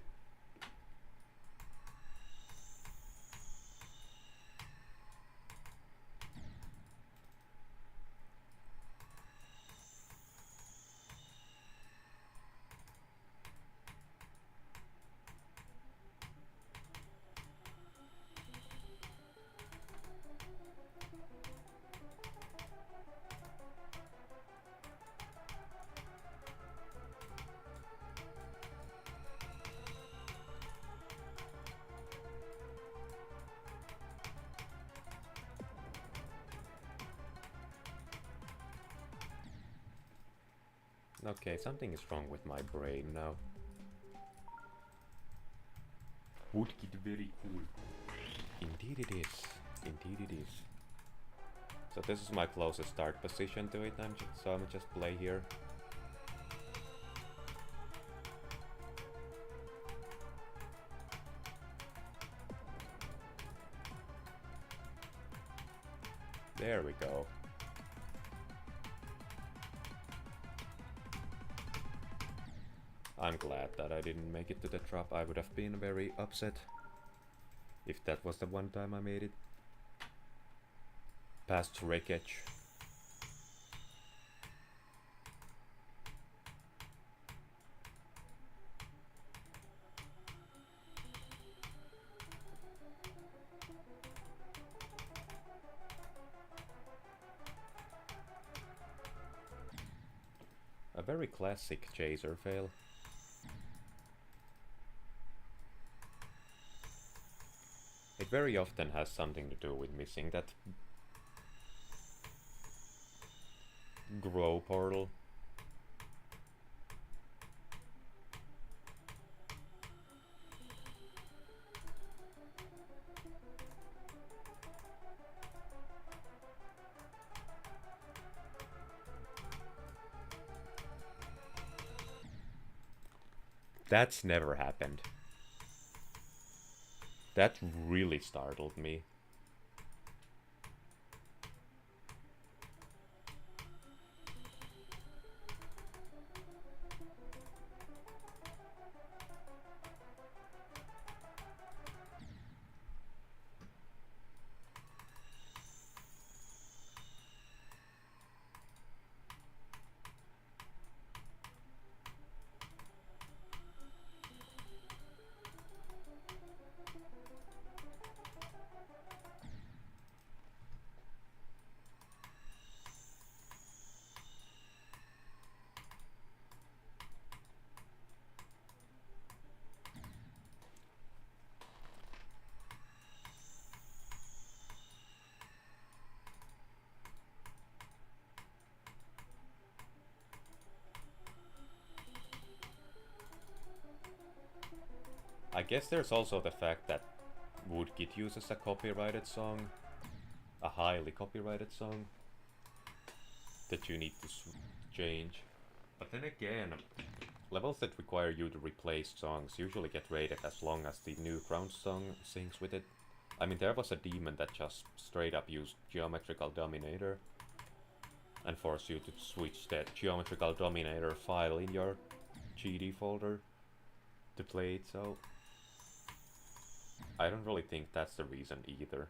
Okay, something is wrong with my brain now. Woodkid very cool. Indeed it is. Indeed it is. So this is my closest start position to it, so I'm just play here. There we go. I'm glad that I didn't make it to the drop. I would have been very upset If that was the one time I made it. Past wreckage. A very classic chaser fail. It very often has something to do with missing that grow portal. That's never happened. That really startled me. I guess there's also the fact that Woodkit uses a copyrighted song, a highly copyrighted song, that you need to change. But then again, levels that require you to replace songs usually get rated as long as the Newgrounds song syncs with it. I mean, there was a demon that just straight up used Geometrical Dominator and forced you to switch that Geometrical Dominator file in your GD folder to play it, so I don't really think that's the reason either.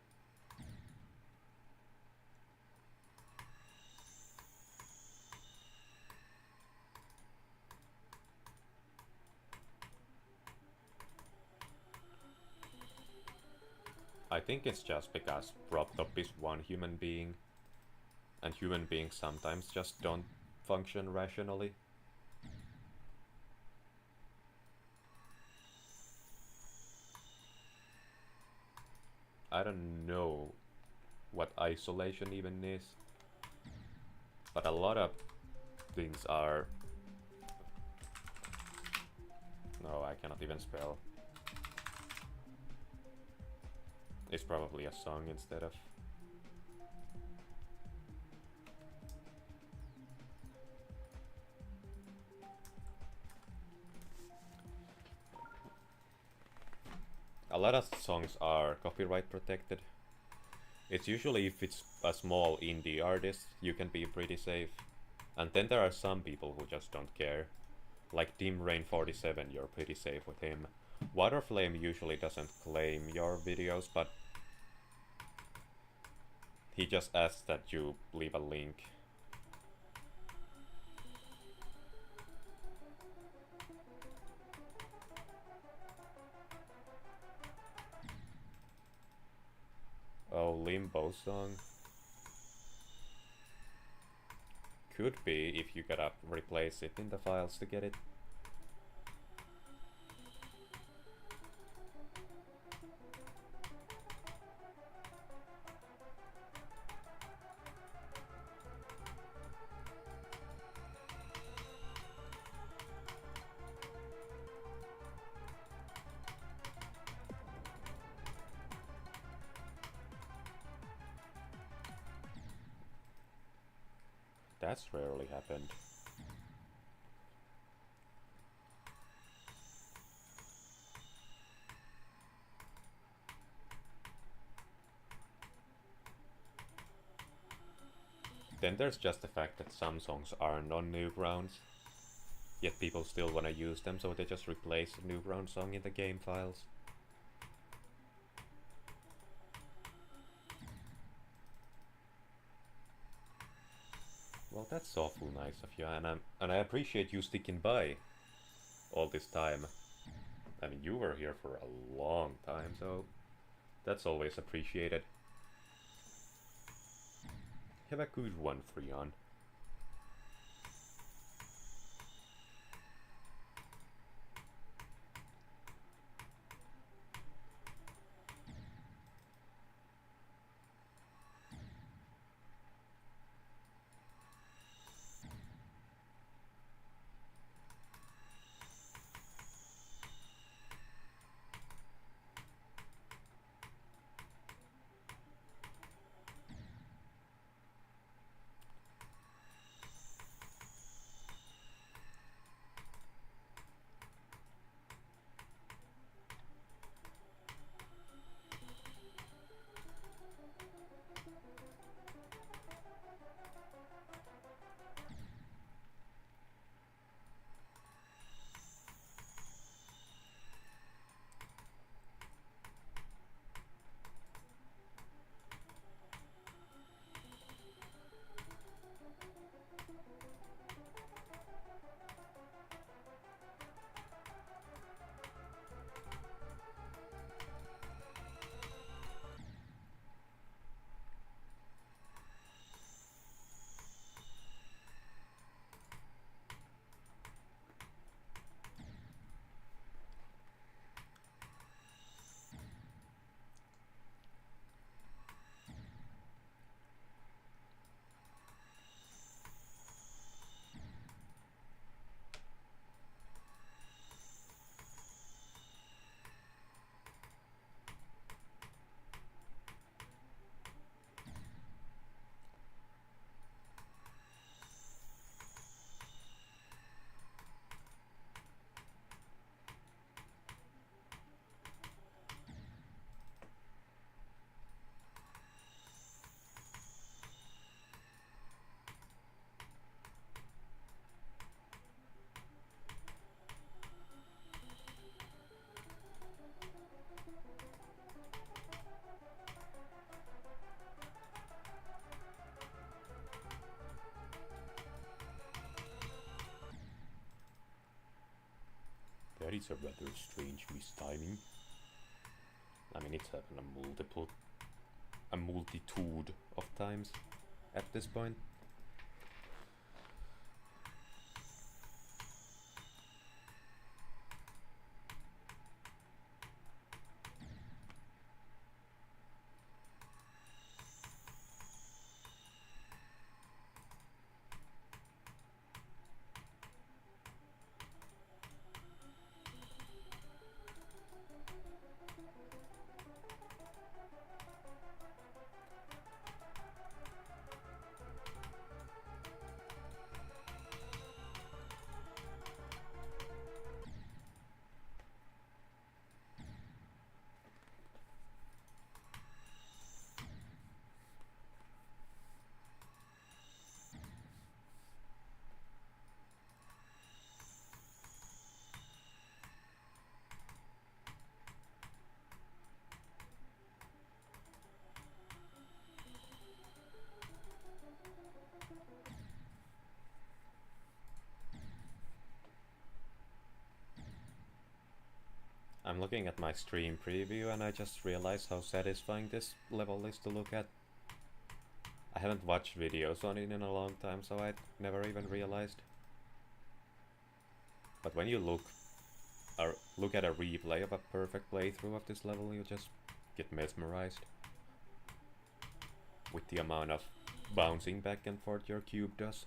I think it's just because PropTop is one human being, and human beings sometimes just don't function rationally. I don't know what isolation even is, but a lot of things are... No, I cannot even spell. It's probably a song instead of... A lot of songs are copyright protected. It's usually if it's a small indie artist, you can be pretty safe. And then there are some people who just don't care. Like DimRain47, you're pretty safe with him. Waterflame usually doesn't claim your videos, but he just asks that you leave a link. Oh, Limbo song. Could be if you gotta replace it in the files to get it. That's rarely happened. Then there's just the fact that some songs are non-Newgrounds, yet people still wanna use them, so they just replace the Newgrounds song in the game files. Well, that's awful nice of you, and I appreciate you sticking by all this time. I mean, you were here for a long time, so that's always appreciated. Have a good one, Freon. That is a rather strange mistiming. I mean, it's happened a multitude of times at this point. I'm looking at my stream preview and I just realized how satisfying this level is to look at. I haven't watched videos on it in a long time, so I never even realized. But when you look at a replay of a perfect playthrough of this level, you just get mesmerized with the amount of bouncing back and forth your cube does.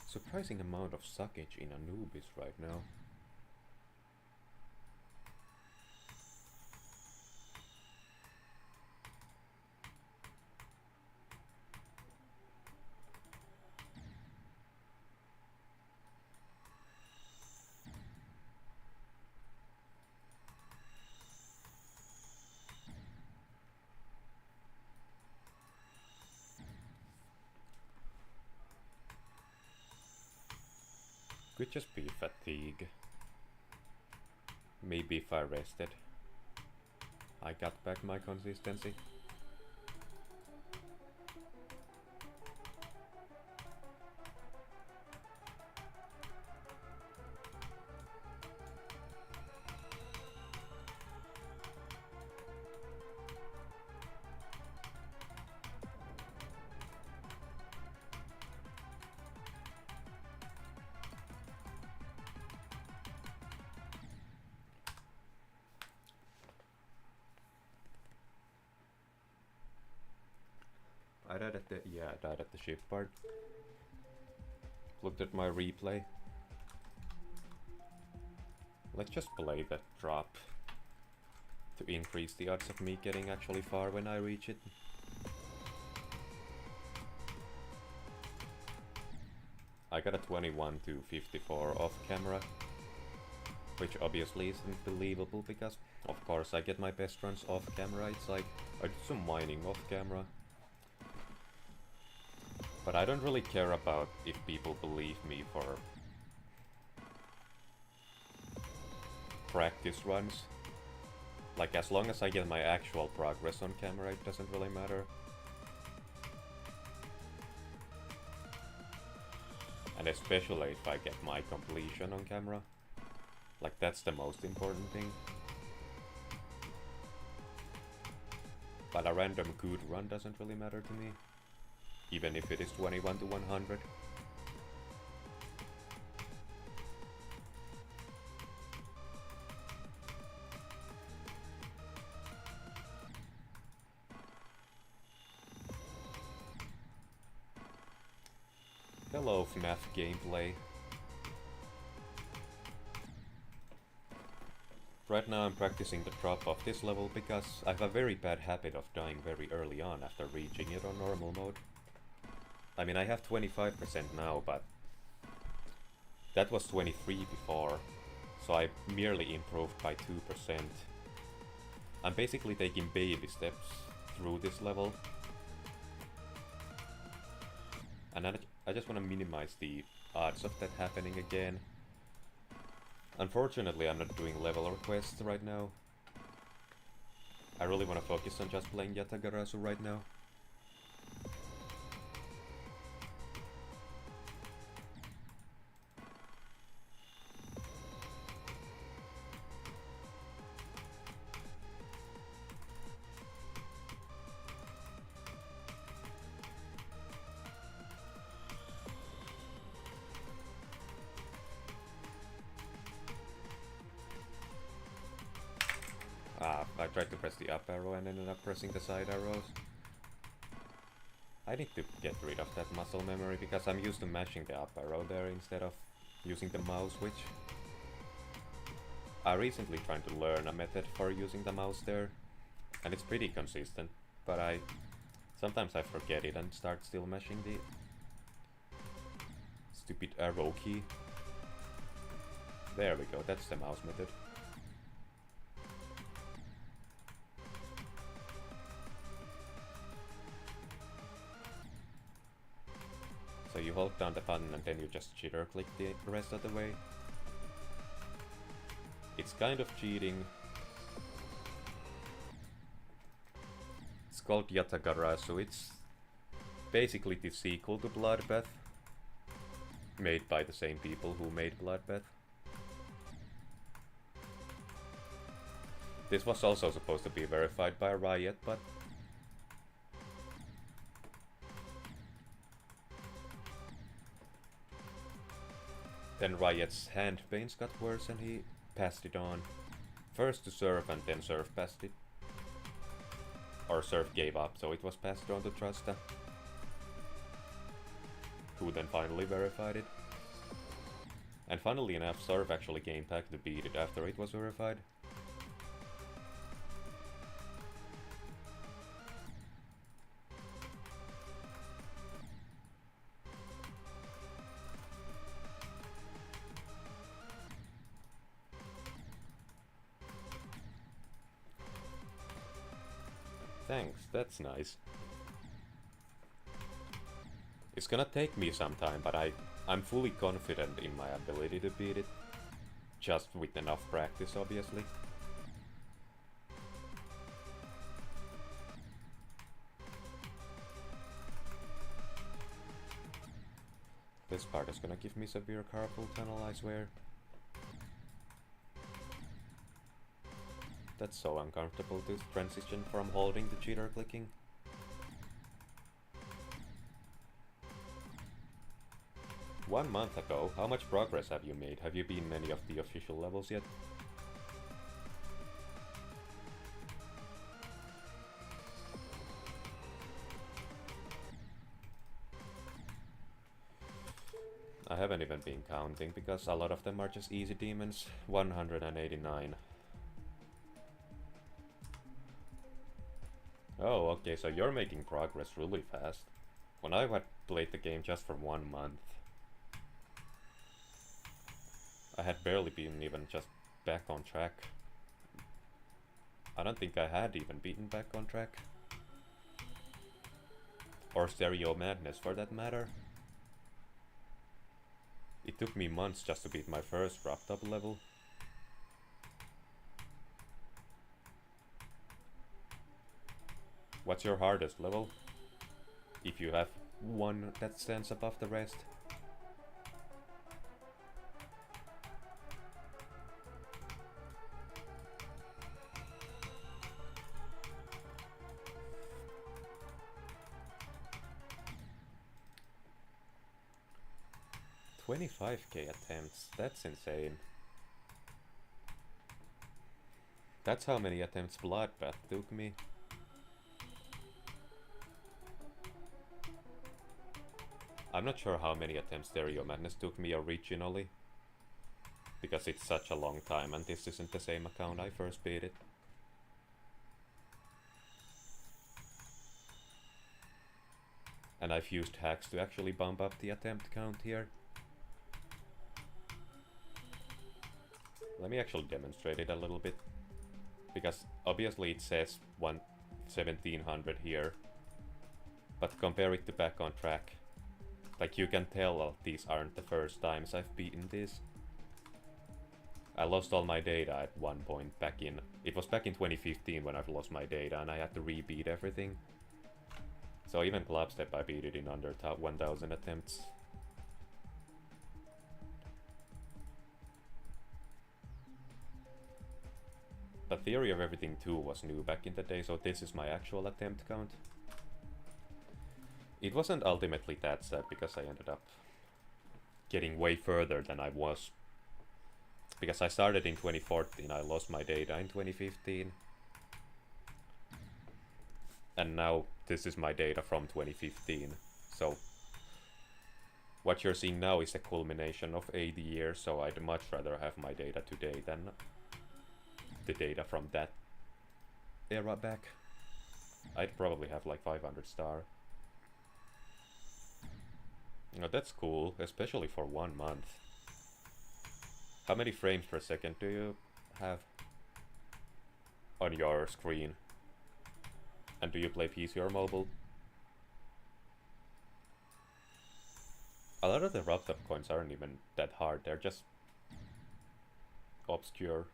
Surprising amount of suckage in Anubis right now. Could just be fatigue. Maybe if I rested, I got back my consistency. I died at the ship part. Looked at my replay. Let's just play that drop to increase the odds of me getting actually far when I reach it. I got a 21 to 54 off camera, which obviously isn't believable because of course I get my best runs off camera. It's like I did some mining off camera. But I don't really care about if people believe me for practice runs. Like, as long as I get my actual progress on camera, it doesn't really matter. And especially if I get my completion on camera. Like, that's the most important thing. But a random good run doesn't really matter to me. Even if it is 21 to 100. Hello, FNAF gameplay. Right now I'm practicing the drop of this level because I have a very bad habit of dying very early on after reaching it on normal mode. I mean, I have 25% now, but that was 23 before, so I merely improved by 2%. I'm basically taking baby steps through this level. And I just want to minimize the odds of that happening again. Unfortunately, I'm not doing level requests right now. I really want to focus on just playing Yatagarasu right now. I tried to press the up arrow and ended up pressing the side arrows. I need to get rid of that muscle memory because I'm used to mashing the up arrow there instead of using the mouse switch. I recently tried to learn a method for using the mouse there, and it's pretty consistent, but sometimes I forget it and start still mashing the stupid arrow key. There we go, that's the mouse method. So you hold down the button and then you just jitter click the rest of the way. It's kind of cheating. It's called Yatagarasu. It's basically the sequel to Bloodbath, made by the same people who made Bloodbath. This was also supposed to be verified by Riot, but then Riot's hand pains got worse and he passed it on. First to Surf and then Surf passed it. Or Surf gave up, so it was passed on to Trusta, who then finally verified it. And funnily enough, Surf actually came back to beat it after it was verified. Thanks, that's nice. It's gonna take me some time, but I I'm fully confident in my ability to beat it, just with enough practice, obviously. This part is gonna give me severe carpal tunnel, I swear. That's so uncomfortable to transition from holding to cheater clicking. One month ago, how much progress have you made? Have you beaten any of the official levels yet? I haven't even been counting because a lot of them are just easy demons. 189. Oh, okay, so you're making progress really fast. When I had played the game just for 1 month, I had barely been even just back on track. I don't think I had even beaten back on track. Or Stereo Madness for that matter. It took me months just to beat my first wrapped up level. What's your hardest level? If you have one that stands above the rest. $25,000 attempts, that's insane. That's how many attempts Bloodbath took me. I'm not sure how many attempts Stereo Madness took me originally, because it's such a long time and this isn't the same account I first beat it. And I've used hacks to actually bump up the attempt count here. Let me actually demonstrate it a little bit, because obviously it says 1700 here, but compare it to back on track. Like, you can tell these aren't the first times I've beaten this. I lost all my data at one point back in... It was back in 2015 when I've lost my data and I had to rebeat everything. So even Clubstep I beat it in under 1000 attempts. The Theory of Everything 2 was new back in the day, so this is my actual attempt count. It wasn't ultimately that sad because I ended up getting way further than I was. Because I started in 2014, I lost my data in 2015. And now this is my data from 2015. So what you're seeing now is a culmination of 8 years, so I'd much rather have my data today than the data from that era back. I'd probably have like 500 star. Oh, that's cool, especially for 1 month. How many frames per second do you have on your screen? And do you play PC or mobile? A lot of the wrapped up coins aren't even that hard, they're just obscure.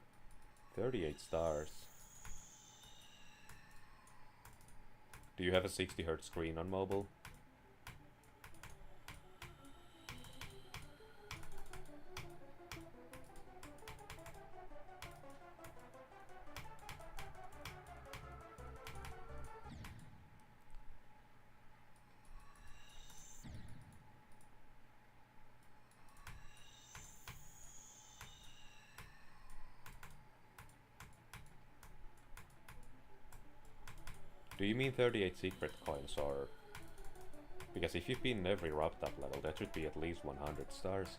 38 stars. Do you have a 60Hz screen on mobile? Do you mean 38 secret coins, or... Because if you've been in every wrapped up level, that should be at least 100 stars.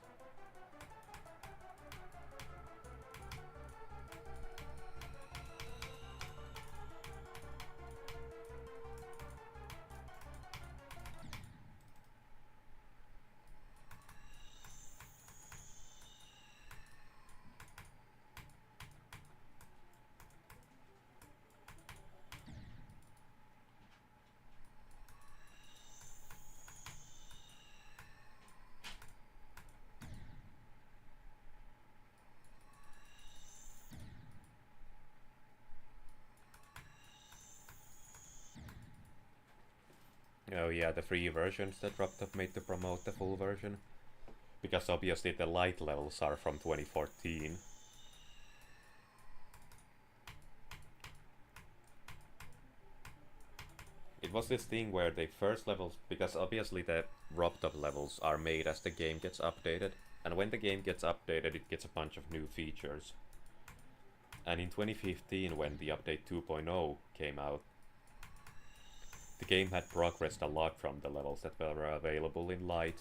Oh yeah, the free versions that dropped have made to promote the full version. Because obviously the light levels are from 2014. It was this thing where the first levels, because obviously the RobTop levels are made as the game gets updated, and when the game gets updated it gets a bunch of new features. And in 2015, when the update 2.0 came out, the game had progressed a lot from the levels that were available in Light.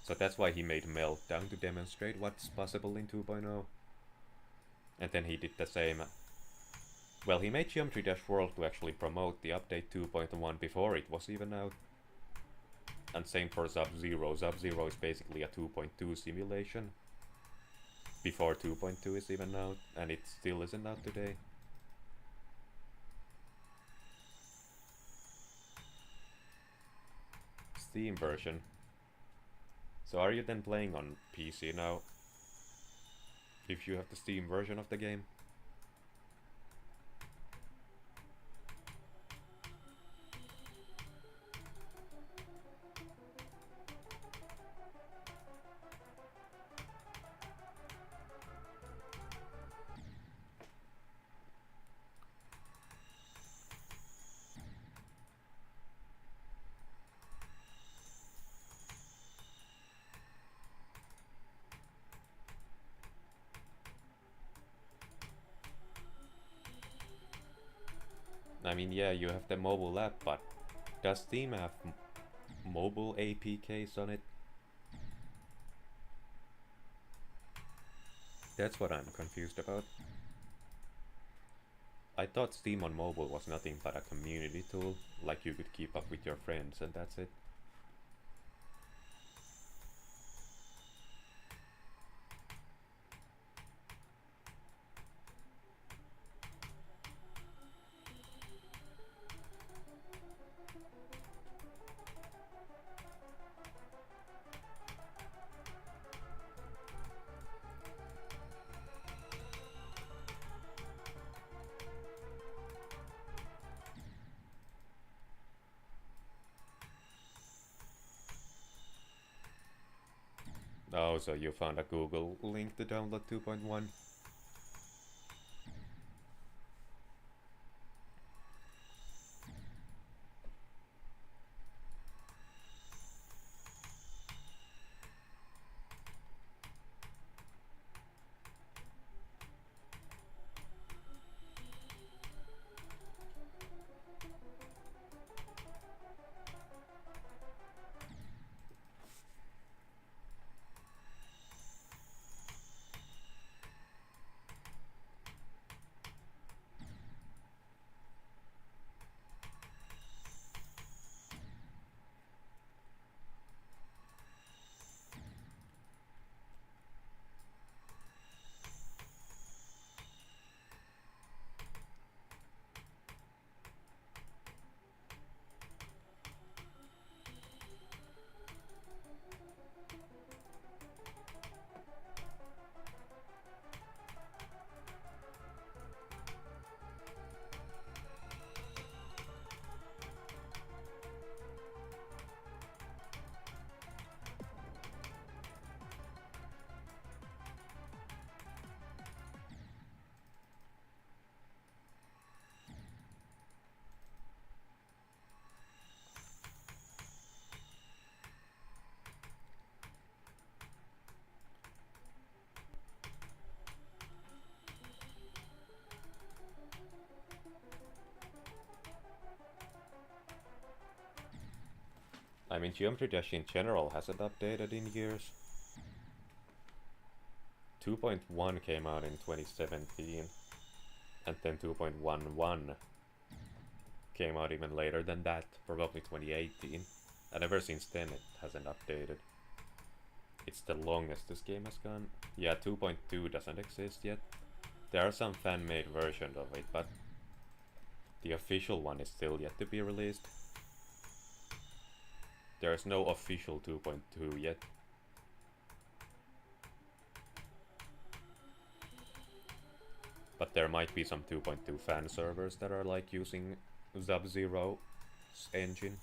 So that's why he made Meltdown to demonstrate what's possible in 2.0. And then he did the same. Well, he made Geometry Dash World to actually promote the update 2.1 before it was even out. And same for Sub-Zero. Sub-Zero is basically a 2.2 simulation before 2.2 is even out, and it still isn't out today. Steam version. So are you then playing on PC now? If you have the Steam version of the game? I mean, yeah, you have the mobile app, but does Steam have mobile APKs on it? That's what I'm confused about. I thought Steam on mobile was nothing but a community tool, like you could keep up with your friends and that's it. Oh, so you found a Google link to download 2.1? I mean, Geometry Dash in general hasn't updated in years. 2.1 came out in 2017, and then 2.11 came out even later than that, probably 2018, and ever since then it hasn't updated. It's the longest this game has gone. Yeah, 2.2 doesn't exist yet. There are some fan-made versions of it, but the official one is still yet to be released. There is no official 2.2 yet. But there might be some 2.2 fan servers that are like using Sub-Zero's engine.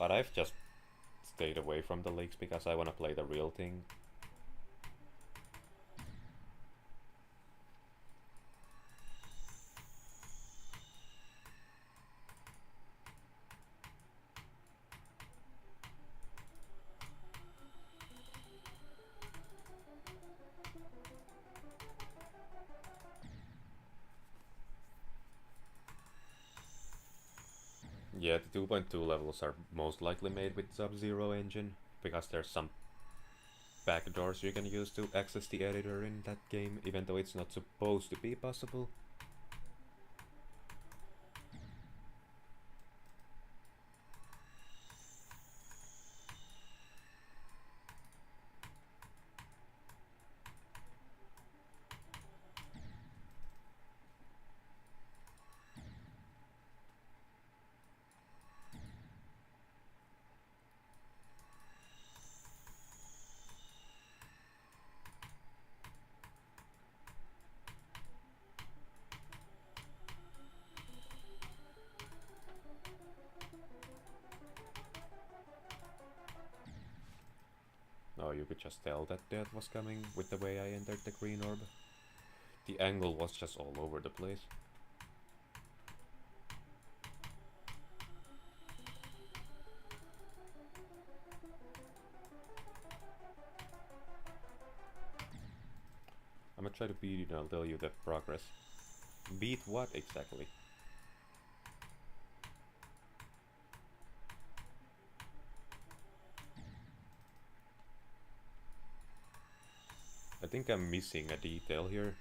But I've just stayed away from the leaks because I want to play the real thing. Yeah, the 2.2 levels are most likely made with Sub-Zero engine, because there's some backdoors you can use to access the editor in that game, even though it's not supposed to be possible. Oh, you could just tell that death was coming with the way I entered the green orb. The angle was just all over the place. I'm gonna try to beat it and I'll tell you the progress. Beat what exactly? I think I'm missing a detail here.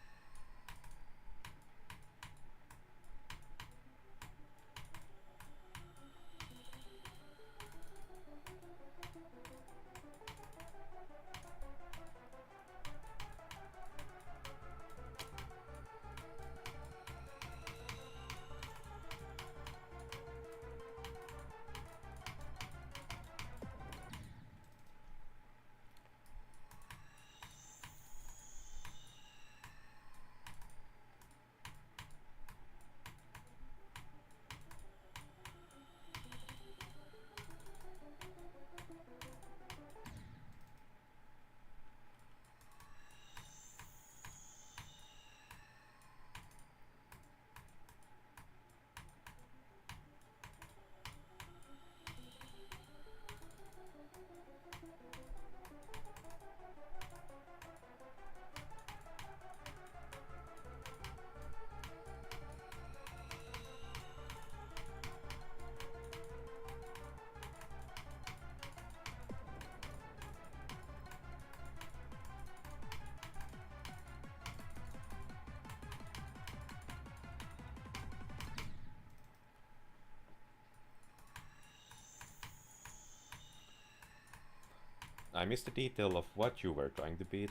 I missed the detail of what you were trying to beat.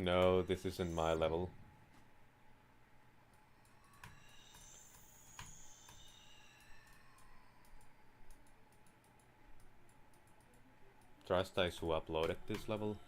No, this isn't my level. Trust Ice who uploaded this level.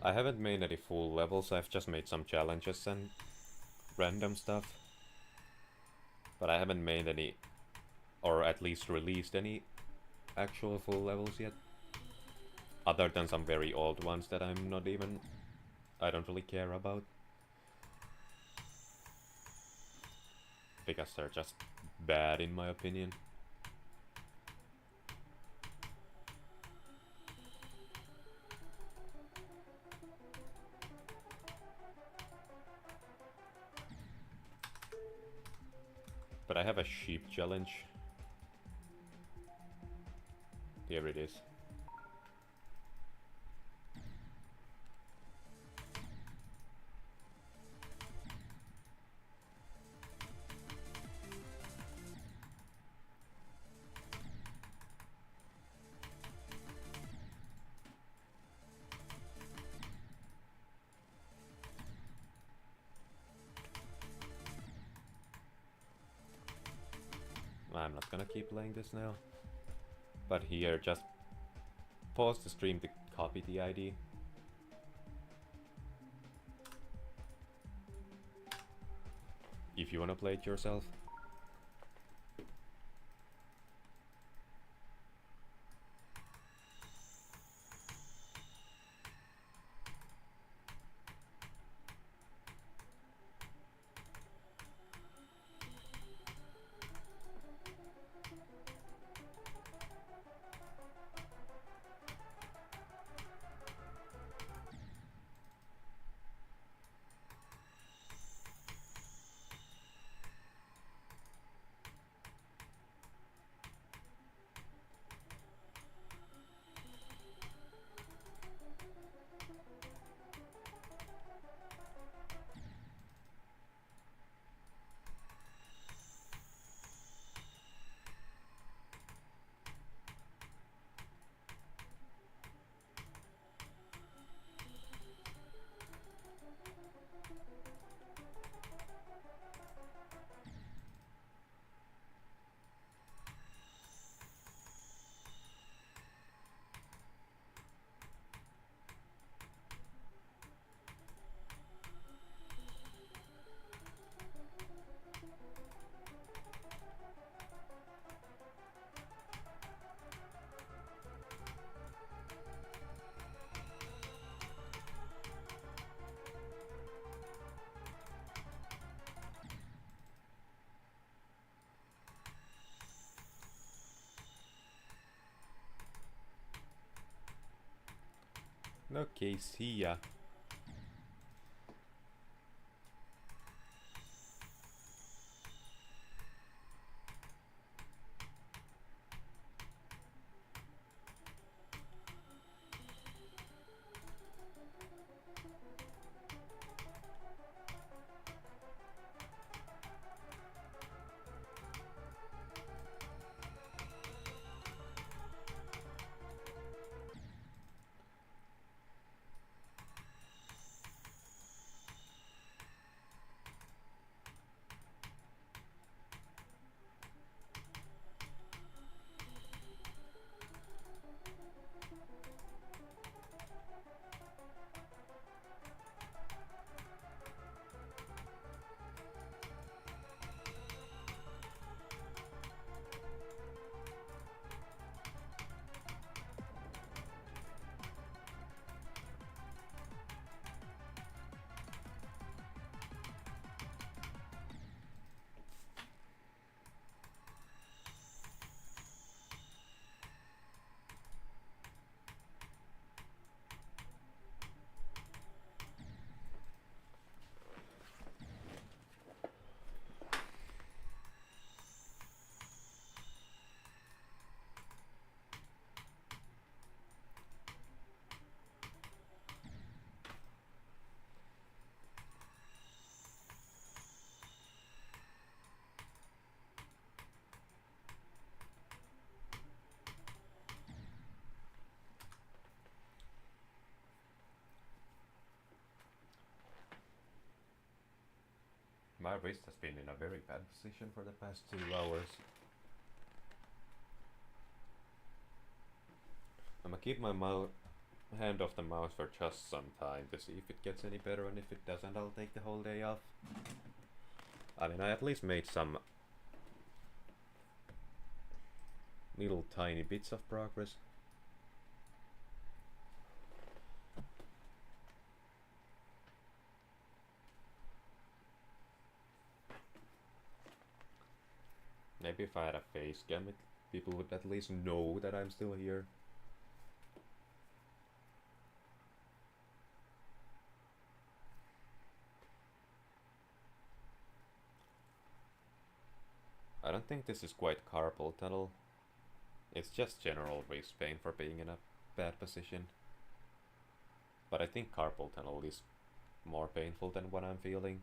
I haven't made any full levels, I've just made some challenges and random stuff. But I haven't made any, or at least released any actual full levels yet. Other than some very old ones that I don't really care about. Because they're just bad in my opinion. But I have a sheep challenge. Here it is. I'm not gonna keep playing this now. But here, just pause the stream to copy the ID. If you wanna play it yourself. Okay, see ya. My wrist has been in a very bad position for the past 2 hours. I'm gonna keep my hand off the mouse for just some time to see if it gets any better, and if it doesn't, I'll take the whole day off. I mean, I at least made some little tiny bits of progress. Maybe if I had a face cam, people would at least know that I'm still here. I don't think this is quite carpal tunnel. It's just general wrist pain for being in a bad position. But I think carpal tunnel is more painful than what I'm feeling.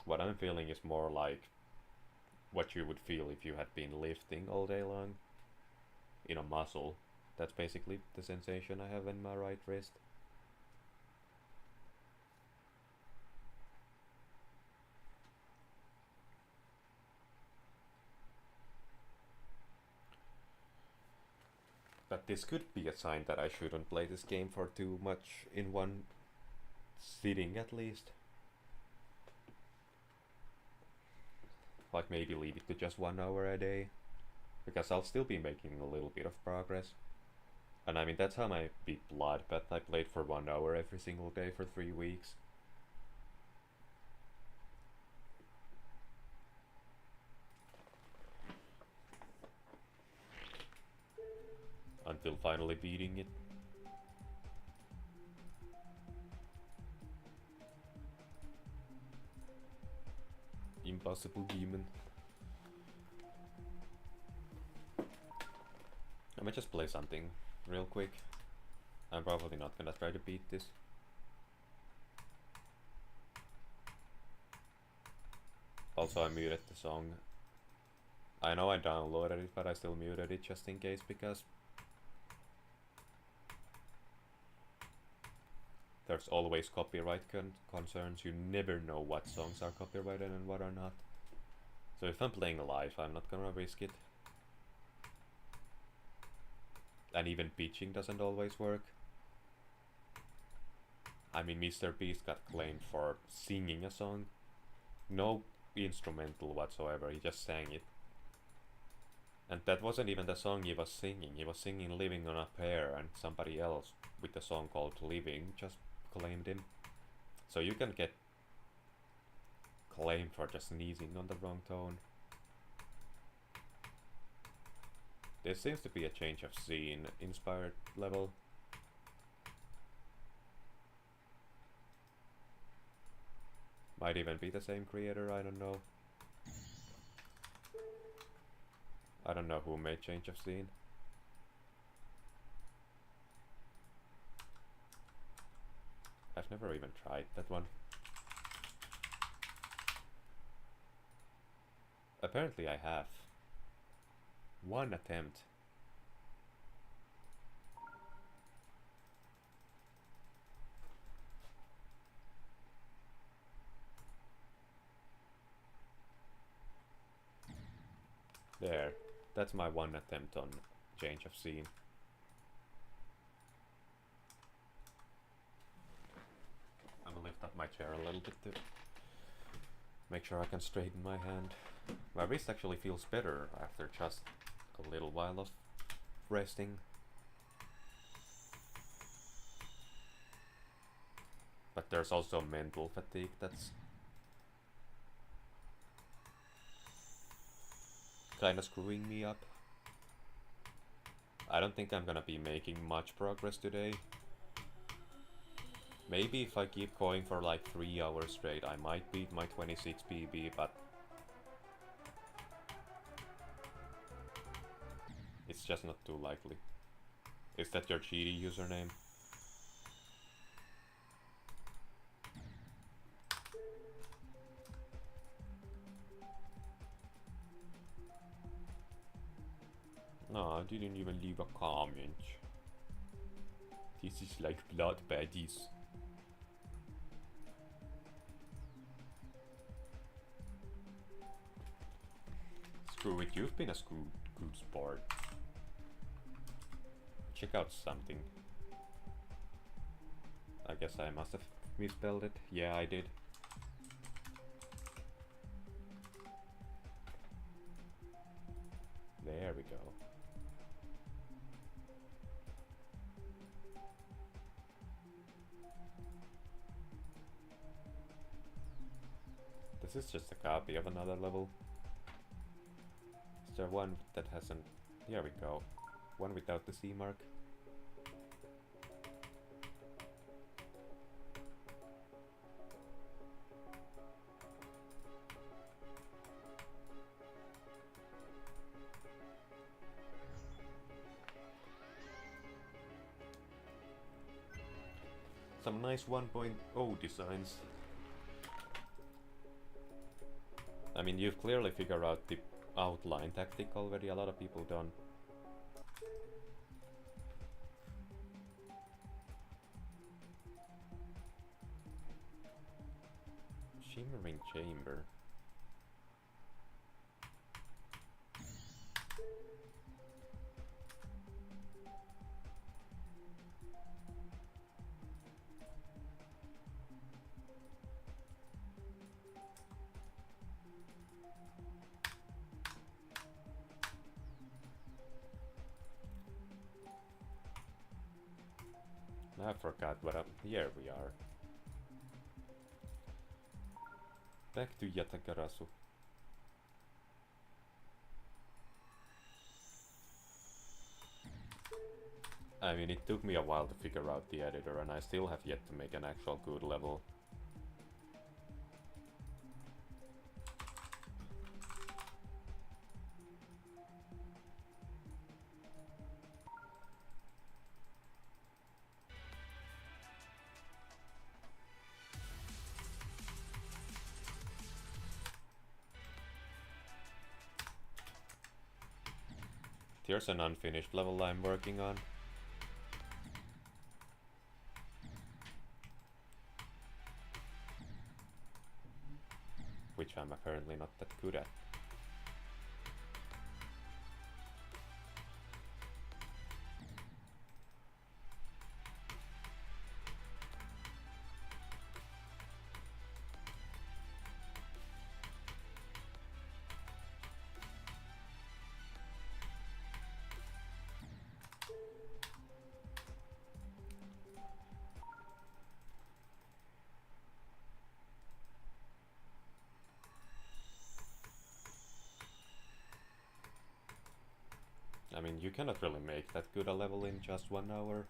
What I'm feeling is more like what you would feel if you had been lifting all day long in a muscle. That's basically the sensation I have in my right wrist. But this could be a sign that I shouldn't play this game for too much in one sitting at least. Like maybe leave it to just 1 hour a day, because I'll still be making a little bit of progress. And I mean, that's how I beat Bloodbath. I played for 1 hour every single day for 3 weeks. Until finally beating it. Impossible demon. I might just play something real quick. I'm probably not gonna try to beat this. Also, I muted the song. I know I downloaded it, but I still muted it just in case, because there's always copyright concerns. You never know what songs are copyrighted and what are not. So if I'm playing live, I'm not gonna risk it. And even pitching doesn't always work. I mean, Mr. Beast got claimed for singing a song. No instrumental whatsoever, he just sang it. And that wasn't even the song he was singing. He was singing Living on a Pear, and somebody else with a song called Living just claimed him. So you can get claimed for just sneezing on the wrong tone. There seems to be a change of scene inspired level. Might even be the same creator, I don't know. I don't know who made change of scene. I've never even tried that one. Apparently I have. One attempt. There. That's my one attempt on change of scene. I'm gonna lift up my chair a little bit to make sure I can straighten my hand. My wrist actually feels better after just a little while of resting. But there's also mental fatigue that's kinda screwing me up. I don't think I'm gonna be making much progress today. Maybe if I keep going for like 3 hours straight, I might beat my 26 PB, but it's just not too likely. Is that your cheaty username? No, I didn't even leave a comment. This is like blood baddies. Screw it, you've been a good sport. Check out something. I guess I must have misspelled it. Yeah, I did. There we go. This is just a copy of another level. Is there one that hasn't... Here we go. One without the C mark. Some nice 1.0 designs. I mean, you've clearly figured out the outline tactic already, a lot of people don't. Shimmering chamber. I forgot what here we are. Back to Yatagarasu. I mean, it took me a while to figure out the editor, and I still have yet to make an actual good level. Here's an unfinished level I'm working on. Which I'm apparently not that good at. I mean, you cannot really make that good a level in just 1 hour.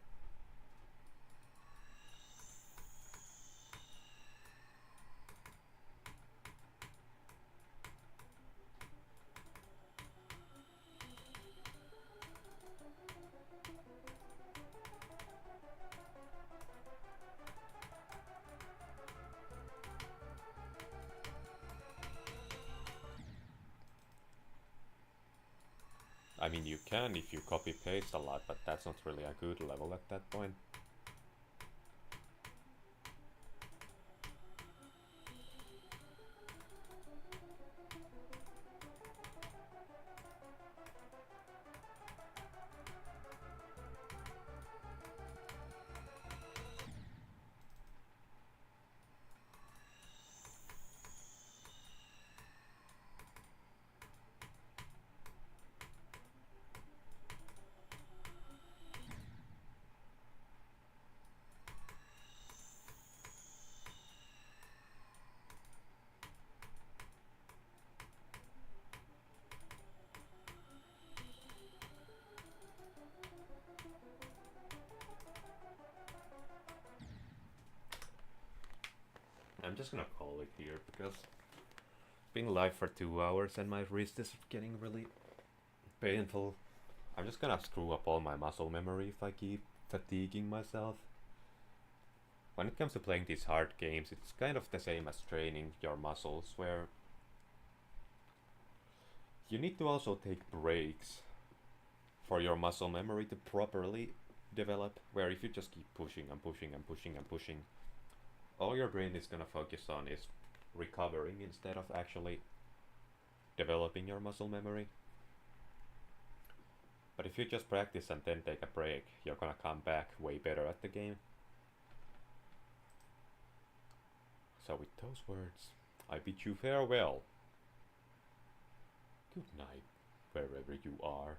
I mean, you can if you copy paste a lot, but that's not really a good level at that point. I'm just gonna call it here because being live for 2 hours and my wrist is getting really painful. I'm just gonna screw up all my muscle memory if I keep fatiguing myself. When it comes to playing these hard games, it's kind of the same as training your muscles, where you need to also take breaks for your muscle memory to properly develop, where if you just keep pushing and pushing and pushing and pushing, all your brain is gonna focus on is recovering instead of actually developing your muscle memory. But if you just practice and then take a break, you're gonna come back way better at the game. So with those words, I bid you farewell. Good night, wherever you are.